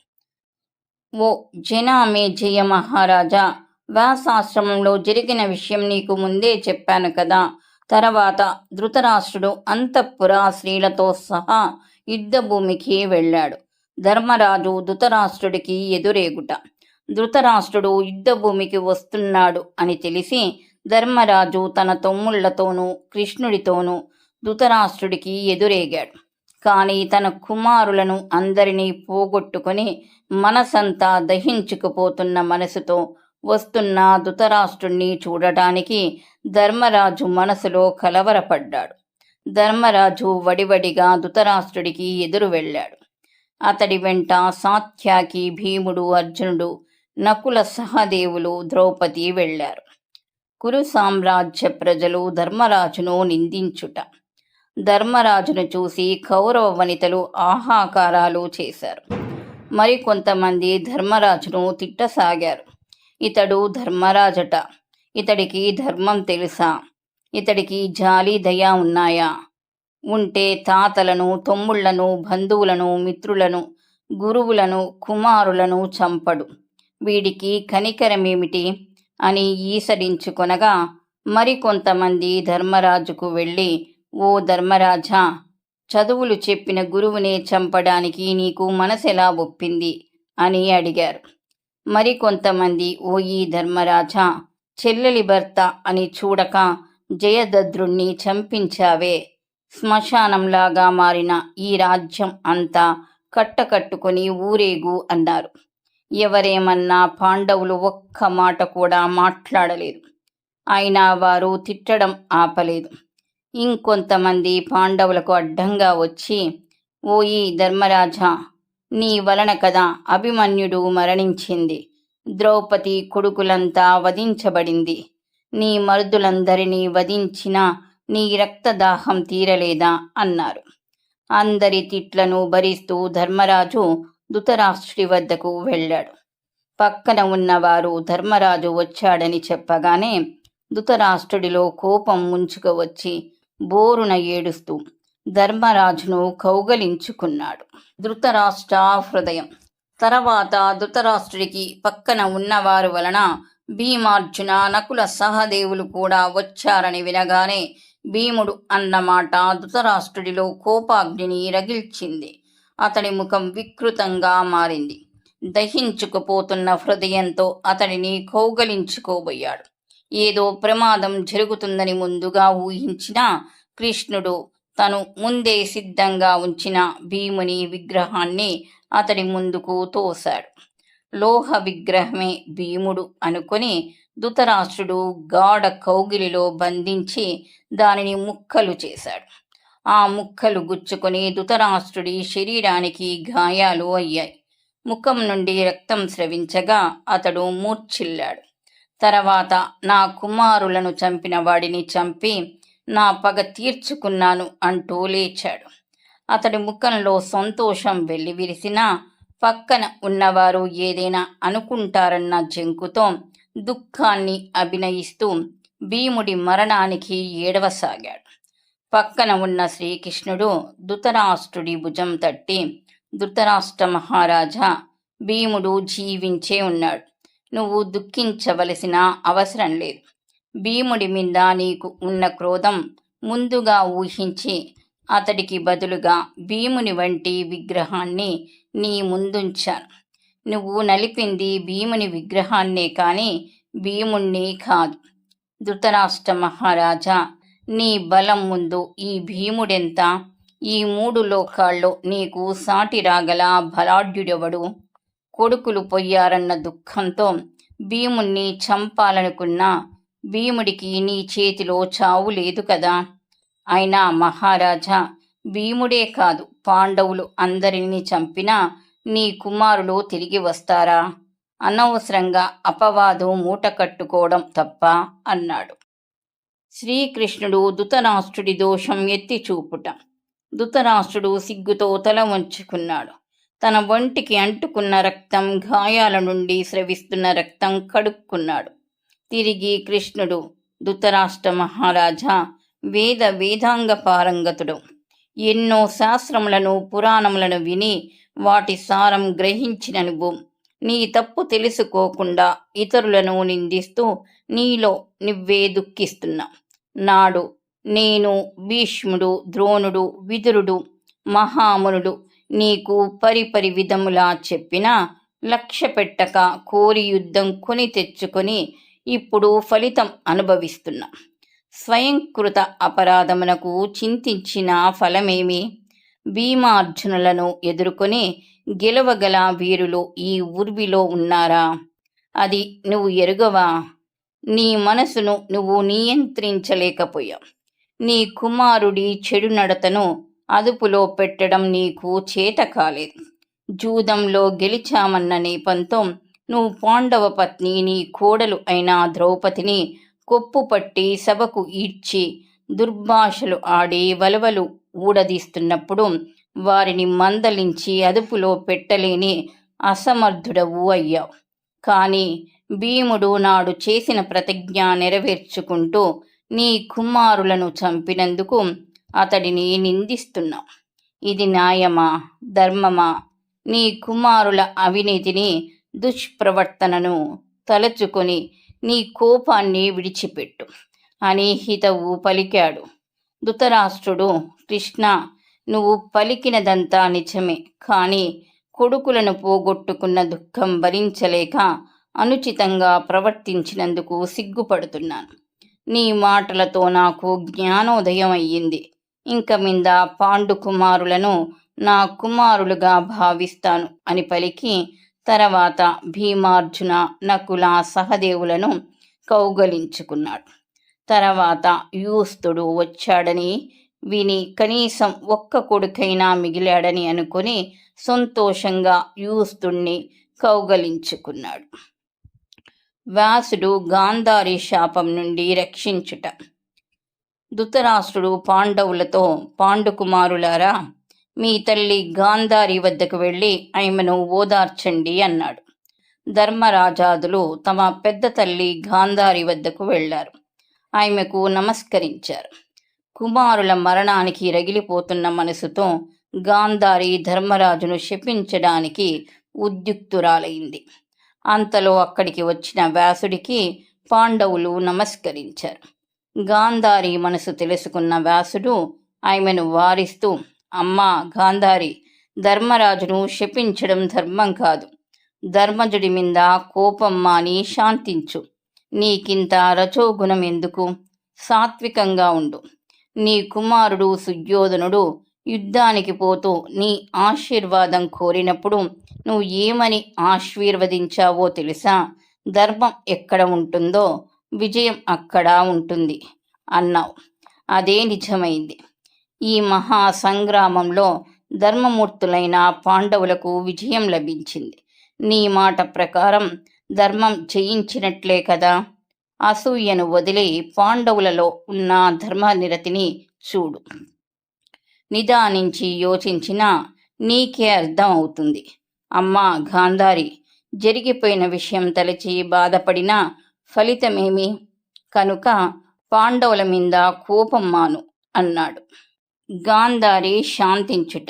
ఓ జనామే జయ మహారాజా, వ్యాసాశ్రమంలో జరిగిన విషయం నీకు ముందే చెప్పాను కదా. తర్వాత ధృతరాష్ట్రుడు అంతఃపుర స్త్రీలతో సహా యుద్ధభూమికి వెళ్ళాడు. ధర్మరాజు ధృతరాష్ట్రుడికి ఎదురేగుట. ధృతరాష్ట్రుడు యుద్ధభూమికి వస్తున్నాడు అని తెలిసి ధర్మరాజు తన తమ్ముళ్లతోనూ కృష్ణుడితోనూ ధృతరాష్ట్రుడికి ఎదురేగాడు. కానీ తన కుమారులను అందరినీ పోగొట్టుకొని మనసంతా దహించుకుపోతున్న మనసుతో వస్తున్న ధృతరాష్ట్రుణ్ణి చూడటానికి ధర్మరాజు మనసులో కలవరపడ్డాడు. ధర్మరాజు వడివడిగా ధృతరాష్ట్రుడికి ఎదురు వెళ్ళాడు. అతడి వెంట సాత్యకి, భీముడు, అర్జునుడు, నకుల, సహదేవులు, ద్రౌపది వెళ్ళారు. కురు సామ్రాజ్య ప్రజలు ధర్మరాజును నిందించుట. ధర్మరాజును చూసి కౌరవ వనితలు ఆహాకారాలు చేశారు. మరికొంతమంది ధర్మరాజును తిట్టసాగారు. ఇతడు ధర్మరాజట, ఇతడికి ధర్మం తెలుసా? ఇతడికి జాలి దయ ఉన్నాయా? ఉంటే తాతలను, తమ్ముళ్లను, బంధువులను, మిత్రులను, గురువులను, కుమారులను చంపడు. వీడికి కనికరమేమిటి అని ఈసడించుకొనగా మరికొంతమంది ధర్మరాజుకు వెళ్ళి, ఓ ధర్మరాజా, చదువులు చెప్పిన గురువునే చంపడానికి నీకు మనసెలా ఒప్పింది అని అడిగారు. మరికొంతమంది, ఓ ఈ ధర్మరాజా, చెల్లెలి భర్త అని చూడక జయదద్రుణ్ణి చంపించావే, శ్మశానంలాగా మారిన ఈ రాజ్యం అంతా కట్టకట్టుకొని ఊరేగు అన్నారు. ఎవరేమన్నా పాండవులు ఒక్క మాట కూడా మాట్లాడలేదు. అయినా వారు తిట్టడం ఆపలేదు. ఇంకొంతమంది పాండవులకు అడ్డంగా వచ్చి, ఓ ఈ ధర్మరాజా, నీ వలన కదా అభిమన్యుడు మరణించింది, ద్రౌపది కొడుకులంతా వధించబడింది, నీ మరుదులందరినీ వధించిన నీ రక్తదాహం తీరలేదా అన్నారు. అందరి తిట్లను భరిస్తూ ధర్మరాజు ధృతరాష్ట్రుడి వద్దకు వెళ్ళాడు. పక్కన ఉన్నవారు ధర్మరాజు వచ్చాడని చెప్పగానే ధృతరాష్ట్రుడిలో కోపం ముంచుకు వచ్చి బోరున ఏడుస్తూ ధర్మరాజును కౌగలించుకున్నాడు. ధృతరాష్ట్ర హృదయం. తర్వాత ధృతరాష్ట్రుడికి పక్కన ఉన్నవారు వలన భీమార్జున, నకుల, సహదేవులు కూడా వచ్చారని వినగానే భీముడు అన్నమాట ధృతరాష్ట్రుడిలో కోపాగ్నిని రగిల్చింది. అతడి ముఖం వికృతంగా మారింది. దహించుకుపోతున్న హృదయంతో అతడిని కౌగలించుకోబోయాడు. ఏదో ప్రమాదం జరుగుతుందని ముందుగా ఊహించిన కృష్ణుడు తను ముందే సిద్ధంగా ఉంచిన భీముని విగ్రహాన్ని అతడి ముందుకు తోశాడు. లోహ విగ్రహమే భీముడు అనుకొని ధృతరాష్ట్రుడు గాఢ కౌగిలిలో బంధించి దానిని ముక్కలు చేశాడు. ఆ ముక్కలు గుచ్చుకొని ధృతరాష్ట్రుడి శరీరానికి గాయాలు అయ్యాయి. ముఖం నుండి రక్తం స్రవించగా అతడు మూర్ఛిల్లాడు. తర్వాత నా కుమారులను చంపిన వాడిని చంపి నా పగ తీర్చుకున్నాను అంటూ లేచాడు. అతడి ముఖంలో సంతోషం వెల్లివిరిసినా పక్కన ఉన్నవారు ఏదైనా అనుకుంటారన్న జంకుతో దుఃఖాన్ని అభినయిస్తూ భీముడి మరణానికి ఏడవసాగాడు. పక్కన ఉన్న శ్రీకృష్ణుడు ధృతరాష్ట్రుడి భుజం తట్టి, ధృతరాష్ట్ర మహారాజా, భీముడు జీవించే ఉన్నాడు. నువ్వు దుఃఖించవలసిన అవసరం లేదు. భీముడి మీద నీకు ఉన్న క్రోధం ముందుగా ఊహించి అతడికి బదులుగా భీముని వంటి విగ్రహాన్ని నీ ముందుంచాను. నువ్వు నలిపింది భీముని విగ్రహాన్నే కాని భీముణ్ణి కాదు. ధృతరాష్ట్ర మహారాజా, నీ బలం ముందు ఈ భీముడెంత? ఈ 3 లోకాల్లో నీకు సాటి రాగల బలాఢ్యుడెవడు? కొడుకులు పోయారన్న దుఃఖంతో భీముణ్ణి చంపాలనుకున్నా భీముడికి నీ చేతిలో చావు లేదు కదా. అయినా మహారాజా, భీముడే కాదు, పాండవులు అందరినీ చంపినా నీ కుమారులు తిరిగి వస్తారా? అనవసరంగా అపవాదం మూట కట్టుకోవడం తప్ప అన్నాడు. శ్రీకృష్ణుడు ధృతరాష్ట్రుడి దోషం ఎత్తి చూపుట. ధృతరాష్ట్రుడు సిగ్గుతో తల వంచుకున్నాడు. తన ఒంటికి అంటుకున్న రక్తం, గాయాల నుండి స్రవిస్తున్న రక్తం కడుక్కున్నాడు. తిరిగి కృష్ణుడు, ధృతరాష్ట్ర మహారాజా, వేదాంగ పారంగతుడు. ఎన్నో శాస్త్రములను, పురాణములను విని వాటి సారం గ్రహించిన నువ్వు నీ తప్పు తెలుసుకోకుండా ఇతరులను నిందిస్తూ నీలో నువ్వే దుఃఖిస్తున్నా. నాడు నేను, భీష్ముడు, ద్రోణుడు, విదురుడు, మహామునుడు నీకు పరిపరి విధములా చెప్పినా లక్ష్య పెట్టక కోరి యుద్ధం కొని తెచ్చుకొని ఇప్పుడు ఫలితం అనుభవిస్తున్నా. స్వయంకృత అపరాధమునకు చింతించిన ఫలమేమి? భీమార్జునులను ఎదుర్కొని గెలవగల వీరులు ఈ ఊర్విలో ఉన్నారా? అది నువ్వు ఎరుగవా? నీ మనసును నువ్వు నియంత్రించలేకపోయావు. నీ కుమారుడి చెడు నడతను అదుపులో పెట్టడం నీకు చేత కాలేదు. జూదంలో గెలిచామన్న నేపంతో నువ్వు పాండవ పత్ని నీ కోడలు అయిన ద్రౌపదిని కొప్పుపట్టి సభకు ఈడ్చి దుర్భాషలు ఆడి వలవలు ఊడదీస్తున్నప్పుడు వారిని మందలించి అదుపులో పెట్టలేని అసమర్థుడవు అయ్యావు. కానీ భీముడు నాడు చేసిన ప్రతిజ్ఞ నెరవేర్చుకుంటూ నీ కుమారులను చంపినందుకు అతడిని నిందిస్తున్నావు. ఇది న్యాయమా, ధర్మమా? నీ కుమారుల అవినీతిని, దుష్ప్రవర్తనను తలచుకొని నీ కోపాన్ని విడిచిపెట్టు అని హితవు పలికాడు. ధృతరాష్ట్రుడు, కృష్ణ, నువ్వు పలికినదంతా నిజమే, కానీ కొడుకులను పోగొట్టుకున్న దుఃఖం భరించలేక అనుచితంగా ప్రవర్తించినందుకు సిగ్గుపడుతున్నాను. నీ మాటలతో నాకు జ్ఞానోదయం అయ్యింది. ఇంక మీద పాండు కుమారులను నా కుమారులుగా భావిస్తాను అని పలికి తర్వాత భీమార్జున, నకుల, సహదేవులను కౌగలించుకున్నాడు. తర్వాత యూస్తుడు వచ్చాడని విని కనీసం ఒక్క కొడుకైనా మిగిలాడని అనుకుని సంతోషంగా యూస్తుణ్ణి కౌగలించుకున్నాడు. వ్యాసుడు గాంధారి శాపం నుండి రక్షించుట. ధృతరాష్ట్రుడు పాండవులతో, పాండుకుమారులారా, మీ తల్లి గాంధారి వద్దకు వెళ్ళి ఆమెను ఓదార్చండి అన్నాడు. ధర్మరాజాదులు తమ పెద్ద తల్లి గాంధారి వద్దకు వెళ్లారు. ఆమెకు నమస్కరించారు. కుమారుల మరణానికి రగిలిపోతున్న మనసుతో గాంధారి ధర్మరాజును శపించడానికి ఉద్యుక్తురాలైంది. అంతలో అక్కడికి వచ్చిన వ్యాసుడికి పాండవులు నమస్కరించారు. గాంధారి మనసు తెలుసుకున్న వ్యాసుడు ఆమెను వారిస్తూ, అమ్మా గాంధారి, ధర్మరాజును శపించడం ధర్మం కాదు. ధర్మజుడి మీద కోపం మాని శాంతించు. నీకింత రజోగుణం ఎందుకు? సాత్వికంగా ఉండు. నీ కుమారుడు సుయోధనుడు యుద్ధానికి పోతూ నీ ఆశీర్వాదం కోరినప్పుడు నువ్వు ఏమని ఆశీర్వదించావో తెలుసా? ధర్మం ఎక్కడ ఉంటుందో విజయం అక్కడ ఉంటుంది అన్నావు. అదే నిజమైంది. ఈ మహా సంగ్రామంలో ధర్మమూర్తులైన పాండవులకు విజయం లభించింది. నీ మాట ప్రకారం ధర్మం జయించినట్లే కదా. అసూయను వదిలి పాండవులలో ఉన్న ధర్మనిరతిని చూడు. నిదానించి యోచించినా నీకే అర్థం అవుతుంది. అమ్మా గాంధారి, జరిగిపోయిన విషయం తలచి బాధపడినా ఫలితమేమి? కనుక పాండవుల మీద కోపం మాను అన్నాడు. గాంధారి శాంతించుట.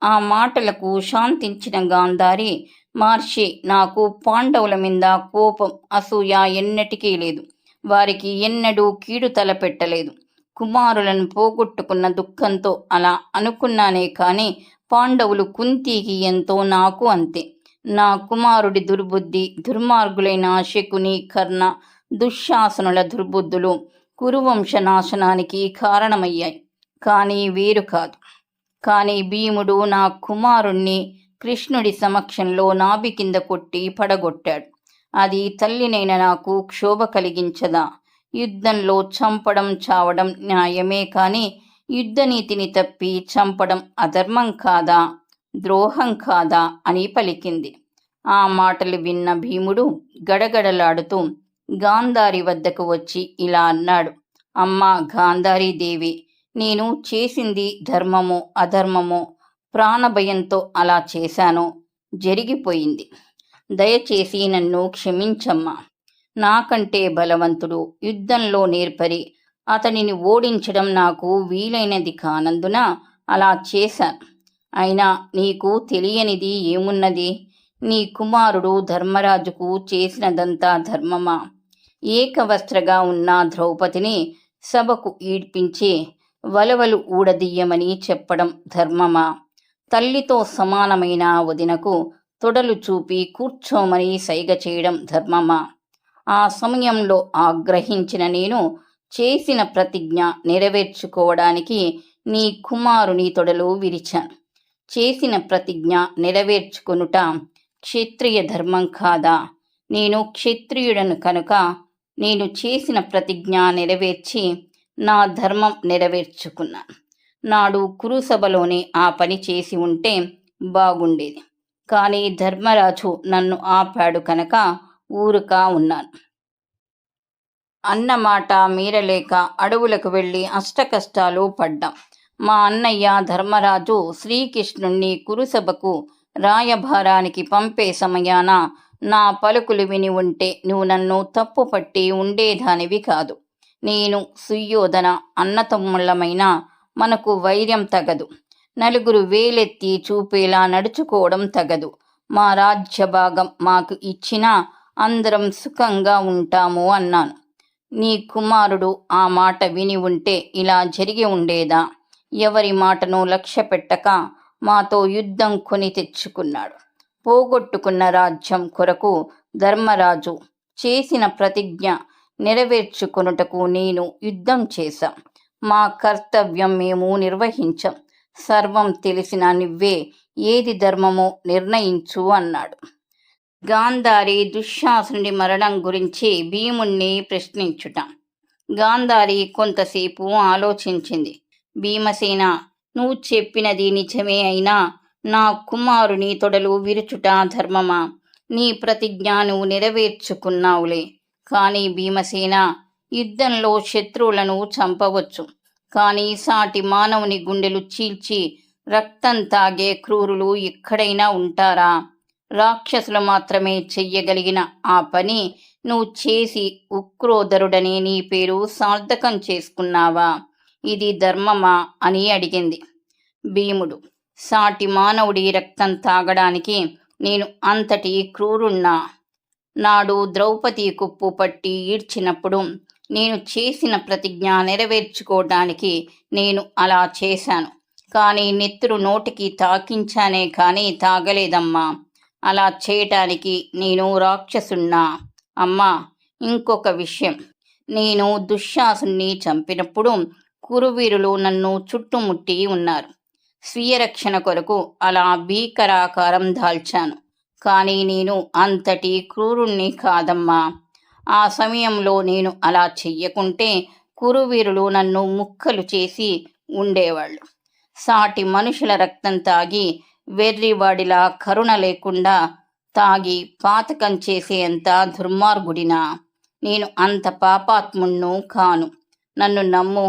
ఆ మాటలకు శాంతించిన గాంధారి, మహర్షి, నాకు పాండవుల మీద కోపం, అసూయ ఎన్నటికీ లేదు. వారికి ఎన్నడూ కీడు తలపెట్టలేదు. కుమారులను పోగొట్టుకున్న దుఃఖంతో అలా అనుకున్నానే కానీ పాండవులు కుంతికి ఎంతో నాకు అంతే. నా కుమారుడి దుర్బుద్ధి, దుర్మార్గులైన శకుని, కర్ణ, దుశ్శాసనుల దుర్బుద్ధులు కురువంశ నాశనానికి కారణమయ్యాయి. కానీ వీరు కాదు. కానీ భీముడు నా కుమారుణ్ణి కృష్ణుడి సమక్షంలో నాభి కింద కొట్టి పడగొట్టాడు. అది తల్లినైన నాకు క్షోభ కలిగించదా? యుద్ధంలో చంపడం, చావడం న్యాయమే, కానీ యుద్ధనీతిని తప్పి చంపడం అధర్మం కాదా, ద్రోహం కాదా అని పలికింది. ఆ మాటలు విన్న భీముడు గడగడలాడుతూ గాంధారి వద్దకు వచ్చి ఇలా అన్నాడు. అమ్మా గాంధారీ దేవి, నేను చేసింది ధర్మమో అధర్మమో, ప్రాణభయంతో అలా చేశానో జరిగిపోయింది. దయచేసి నన్ను క్షమించమ్మా. నాకంటే బలవంతుడు, యుద్ధంలో నేర్పరి, అతనిని ఓడించడం నాకు వీలైనది కానందున అలా చేశాను. అయినా నీకు తెలియనిది ఏమున్నది? నీ కుమారుడు ధర్మరాజుకు చేసినదంతా ధర్మమా? ఏకవస్త్రగా ఉన్న ద్రౌపదిని సభకు ఈడ్పించి వలవలు ఊడదీయమని చెప్పడం ధర్మమా? తల్లితో సమానమైన వదినకు తొడలు చూపి కూర్చోమని సైగ చేయడం ధర్మమా? ఆ సమయంలో ఆగ్రహించిన నేను చేసిన ప్రతిజ్ఞ నెరవేర్చుకోవడానికి నీ కుమారుని తొడలు విరిచాను. చేసిన ప్రతిజ్ఞ నెరవేర్చుకొనుట క్షత్రియ ధర్మం కాదా? నేను క్షత్రియుడను కనుక నేను చేసిన ప్రతిజ్ఞ నెరవేర్చి నా ధర్మం నెరవేర్చుకున్నాను. నాడు కురుసభలోనే ఆ పని చేసి ఉంటే బాగుండేది. కానీ ధర్మరాజు నన్ను ఆపాడు కనుక ఊరుకా ఉన్నాను. అన్నమాట మీరలేక అడవులకు వెళ్ళి అష్టకష్టాలు పడ్డాం. మా అన్నయ్య ధర్మరాజు శ్రీకృష్ణుణ్ణి కురుసభకు రాయభారానికి పంపే సమయాన నా పలుకులు విని ఉంటే నువ్వు నన్ను తప్పుపట్టి ఉండేదానివి కాదు. నేను సుయోధన అన్నతమ్ముళ్ళమైన మనకు వైర్యం తగదు. నలుగురు వేలెత్తి చూపేలా నడుచుకోవడం తగదు. మా రాజ్య భాగం మాకు ఇచ్చినా అందరం సుఖంగా ఉంటాము అన్నాను. నీ కుమారుడు ఆ మాట విని ఉంటే ఇలా జరిగి ఉండేదా? ఎవరి మాటను లక్ష్య పెట్టక మాతో యుద్ధం కొని తెచ్చుకున్నాడు. పోగొట్టుకున్న రాజ్యం కొరకు ధర్మరాజు చేసిన ప్రతిజ్ఞ నెరవేర్చుకొనుటకు నేను యుద్ధం చేశాం. మా కర్తవ్యం మేము నిర్వహించాం. సర్వం తెలిసిన నువ్వే ఏది ధర్మమో నిర్ణయించు అన్నాడు. గాంధారి దుశ్శాసనుడి మరణం గురించి భీముణ్ణి ప్రశ్నించుట. గాంధారి కొంతసేపు ఆలోచించింది. భీమసేన, నువ్వు చెప్పినది నిజమే అయినా నా కుమారుని తొడలు విరుచుట ధర్మమా? నీ ప్రతిజ్ఞ నువ్వు నెరవేర్చుకున్నావులే. కానీ భీమసేన, యుద్ధంలో శత్రువులను చంపవచ్చు. కానీ సాటి మానవుని గుండెలు చీల్చి రక్తం తాగే క్రూరులు ఎక్కడైనా ఉంటారా? రాక్షసులు మాత్రమే చెయ్యగలిగిన ఆ పని నువ్వు చేసి ఉక్రోధరుడని నీ పేరు సార్థకం చేసుకున్నావా? ఇది ధర్మమా అని అడిగింది. భీముడు, సాటి మానవుడి రక్తం తాగడానికి నేను అంతటి క్రూరుణ్ణా? నాడు ద్రౌపది కుప్పు పట్టి ఈడ్చినప్పుడు నేను చేసిన ప్రతిజ్ఞ నెరవేర్చుకోవడానికి నేను అలా చేశాను. కానీ నెత్తురు నోటికి తాకించానే కానీ తాగలేదమ్మా. అలా చేయటానికి నేను రాక్షసున్నా? అమ్మా, ఇంకొక విషయం, నేను దుశ్శాసుని చంపినప్పుడు కురువీరులు నన్ను చుట్టుముట్టి ఉన్నారు. స్వీయ రక్షణ కొరకు అలా భీకరాకారం దాల్చాను. కానీ నేను అంతటి క్రూరుణ్ణి కాదమ్మా. ఆ సమయంలో నేను అలా చెయ్యకుంటే కురువీరులు నన్ను ముక్కలు చేసి ఉండేవాళ్ళు. సాటి మనుషుల రక్తం తాగి వెర్రివాడిలా కరుణ లేకుండా తాగి పాతకం చేసేంత దుర్మార్గుడినా? నేను అంత పాపాత్ముణ్ణు కాను. నన్ను నమ్ము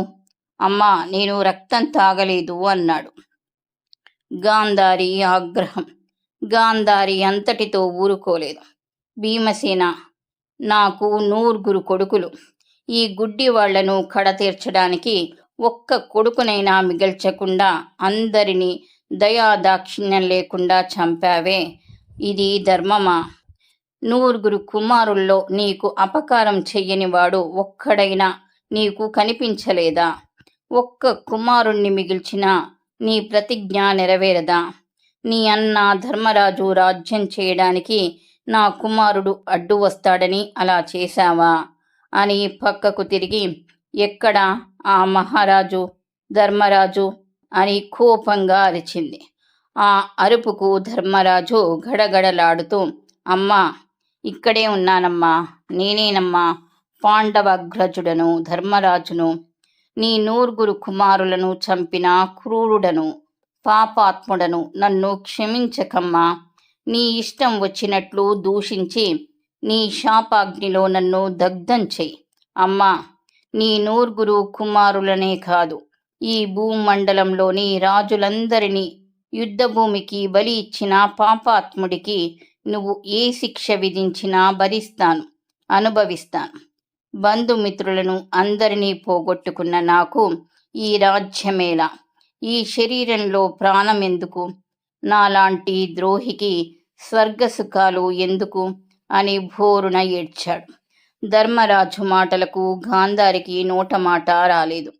అమ్మా, నేను రక్తం తాగలేదు అన్నాడు. గాంధారి ఆగ్రహం. గాంధారి అంతటితో ఊరుకోలేదు. భీమసేన, నాకు 9 కొడుకులు. ఈ గుడ్డి వాళ్లను కడతీర్చడానికి ఒక్క కొడుకునైనా మిగల్చకుండా అందరినీ దయాదాక్షిణ్యం లేకుండా చంపావే. ఇది ధర్మమా? 9 కుమారుల్లో నీకు అపకారం చెయ్యని వాడు ఒక్కడైనా నీకు కనిపించలేదా? ఒక్క కుమారుణ్ణి మిగిల్చినా నీ ప్రతిజ్ఞ నెరవేరదా? నీ అన్న ధర్మరాజు రాజ్యం చేయడానికి నా కుమారుడు అడ్డు వస్తాడని అలా చేశావా అని పక్కకు తిరిగి, ఎక్కడా ఆ మహారాజు ధర్మరాజు అని కోపంగా అరిచింది. ఆ అరుపుకు ధర్మరాజు గడగడలాడుతూ, అమ్మా, ఇక్కడే ఉన్నానమ్మా, నేనేనమ్మా పాండవాగ్రజుడను ధర్మరాజును. నీ 9 కుమారులను చంపిన క్రూరుడను, పాపాత్ముడను. నన్ను క్షమించకమ్మా. నీ ఇష్టం వచ్చినట్లు దూషించి నీ శాపాగ్నిలో నన్ను దగ్ధం చెయ్యి. అమ్మా, నీ 9 కుమారులనే కాదు, ఈ భూమండలంలోని రాజులందరినీ యుద్ధభూమికి బలి ఇచ్చిన పాపాత్ముడికి నువ్వు ఏ శిక్ష విధించినా భరిస్తాను, అనుభవిస్తాను. బంధుమిత్రులను అందరినీ పోగొట్టుకున్న నాకు ఈ రాజ్యమేలా? ఈ శరీరంలో ప్రాణం ఎందుకు? నాలాంటి ద్రోహికి స్వర్గసుఖాలు ఎందుకు అని భోరున ఏడ్చాడు. ధర్మరాజు మాటలకు గాంధారికి నోట మాట రాలేదు.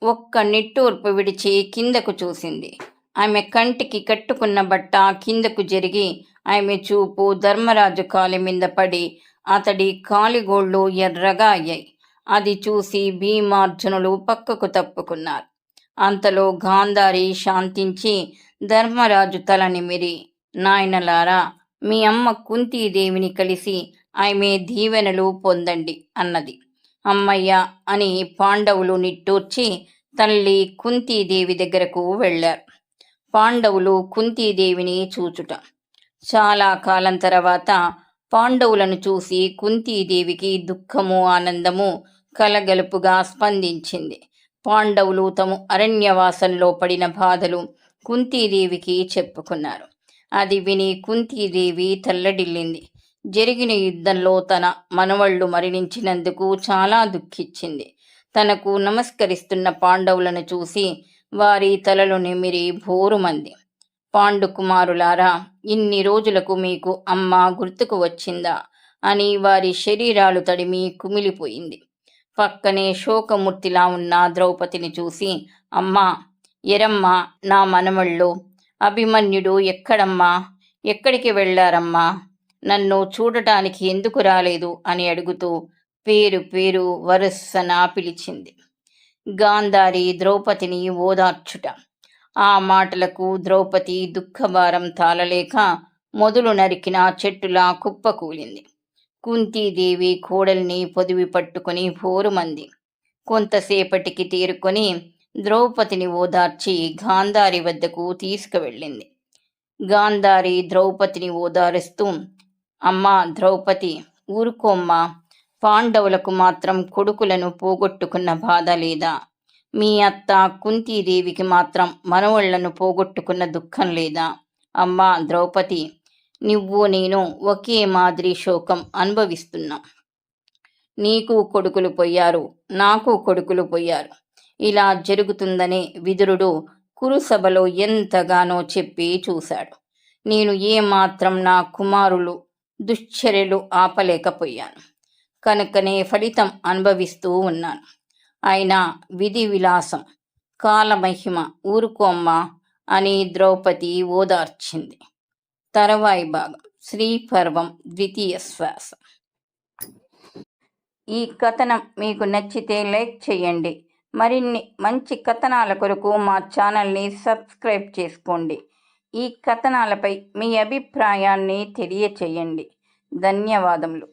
ఒక్క నిట్టూర్పు విడిచి కిందకు చూసింది. ఆమె కంటికి కట్టుకున్న బట్ట కిందకు జరిగి ఆమె చూపు ధర్మరాజు కాలి మీద పడి అతడి కాలిగోళ్ళు ఎర్రగా అయ్యాయి. అది చూసి భీమార్జునులు పక్కకు తప్పుకున్నారు. అంతలో గాంధారి శాంతించి ధర్మరాజు తల నిమిరి, నాయనలారా, మీ అమ్మ కుంతీదేవిని కలిసి ఆమె దీవెనలు పొందండి అన్నది. అమ్మయ్య అని పాండవులు నిట్టూర్చి తల్లి కుంతీదేవి దగ్గరకు వెళ్ళారు. పాండవులు కుంతీదేవిని చూచుట. చాలా కాలం తర్వాత పాండవులను చూసి కుంతీదేవికి దుఃఖము ఆనందము కలగలుపుగా స్పందించింది. పాండవులు తమ అరణ్యవాసంలో పడిన బాధలు కుంతీదేవికి చెప్పుకున్నారు. అది విని కుంతీదేవి తల్లడిల్లింది. జరిగిన యుద్ధంలో తన మనవళ్ళు మరణించినందుకు చాలా దుఃఖించింది. తనకు నమస్కరిస్తున్న పాండవులను చూసి వారి తలలు నిమిరి భోరుమంది. పాండుకుమారులారా, ఇన్ని రోజులకు మీకు అమ్మ గుర్తుకు వచ్చిందా అని వారి శరీరాలు తడిమి కుమిలిపోయింది. పక్కనే శోకమూర్తిలా ఉన్న ద్రౌపదిని చూసి, అమ్మా, ఎరమ్మా నా మనవళ్ళు, అభిమన్యుడు ఎక్కడమ్మా, ఎక్కడికి వెళ్ళారమ్మా, నన్ను చూడటానికి ఎందుకు రాలేదు అని అడుగుతూ పేరు పేరు వరుసన పిలిచింది. గాంధారి ద్రౌపదిని ఓదార్చుట. ఆ మాటలకు ద్రౌపది దుఃఖభారం తాళలేక మొదలు నరికిన చెట్టులా కుప్పకూలింది. కుంతీదేవి కోడల్ని పొదివి పట్టుకుని భోరుమంది. కొంతసేపటికి తేరుకొని ద్రౌపదిని ఓదార్చి గాంధారి వద్దకు తీసుకువెళ్ళింది. గాంధారి ద్రౌపదిని ఓదారుస్తూ, అమ్మా ద్రౌపది, ఊరుకోమ్మా, పాండవులకు మాత్రం కొడుకులను పోగొట్టుకున్న బాధ లేదా? మీ అత్త కుంతీదేవికి మాత్రం మనవళ్లను పోగొట్టుకున్న దుఃఖం లేదా? అమ్మా ద్రౌపది, నువ్వు నేను ఒకే మాదిరి శోకం అనుభవిస్తున్నాం. నీకు కొడుకులు పోయారు, నాకు కొడుకులు పోయారు. ఇలా జరుగుతుందనే విదురుడు కురుసభలో ఎంతగానో చెప్పి చూశాడు. నేను ఏమాత్రం నా కుమారులు దుశ్చర్యలు ఆపలేకపోయాను. కనుకనే ఫలితం అనుభవిస్తూ ఉన్నాను. అయినా విధి విలాసం, కాలమహిమ, ఊరుకోమ్మా అని ద్రౌపది ఓదార్చింది. తరువాయి భాగం శ్రీ పర్వం ద్వితీయ శ్వాస. ఈ కథనం మీకు నచ్చితే లైక్ చేయండి. మరిన్ని మంచి కథనాల కొరకు మా ఛానల్ని సబ్స్క్రైబ్ చేసుకోండి. ఈ కథనాలపై మీ అభిప్రాయాన్ని తెలియచేయండి. ధన్యవాదములు.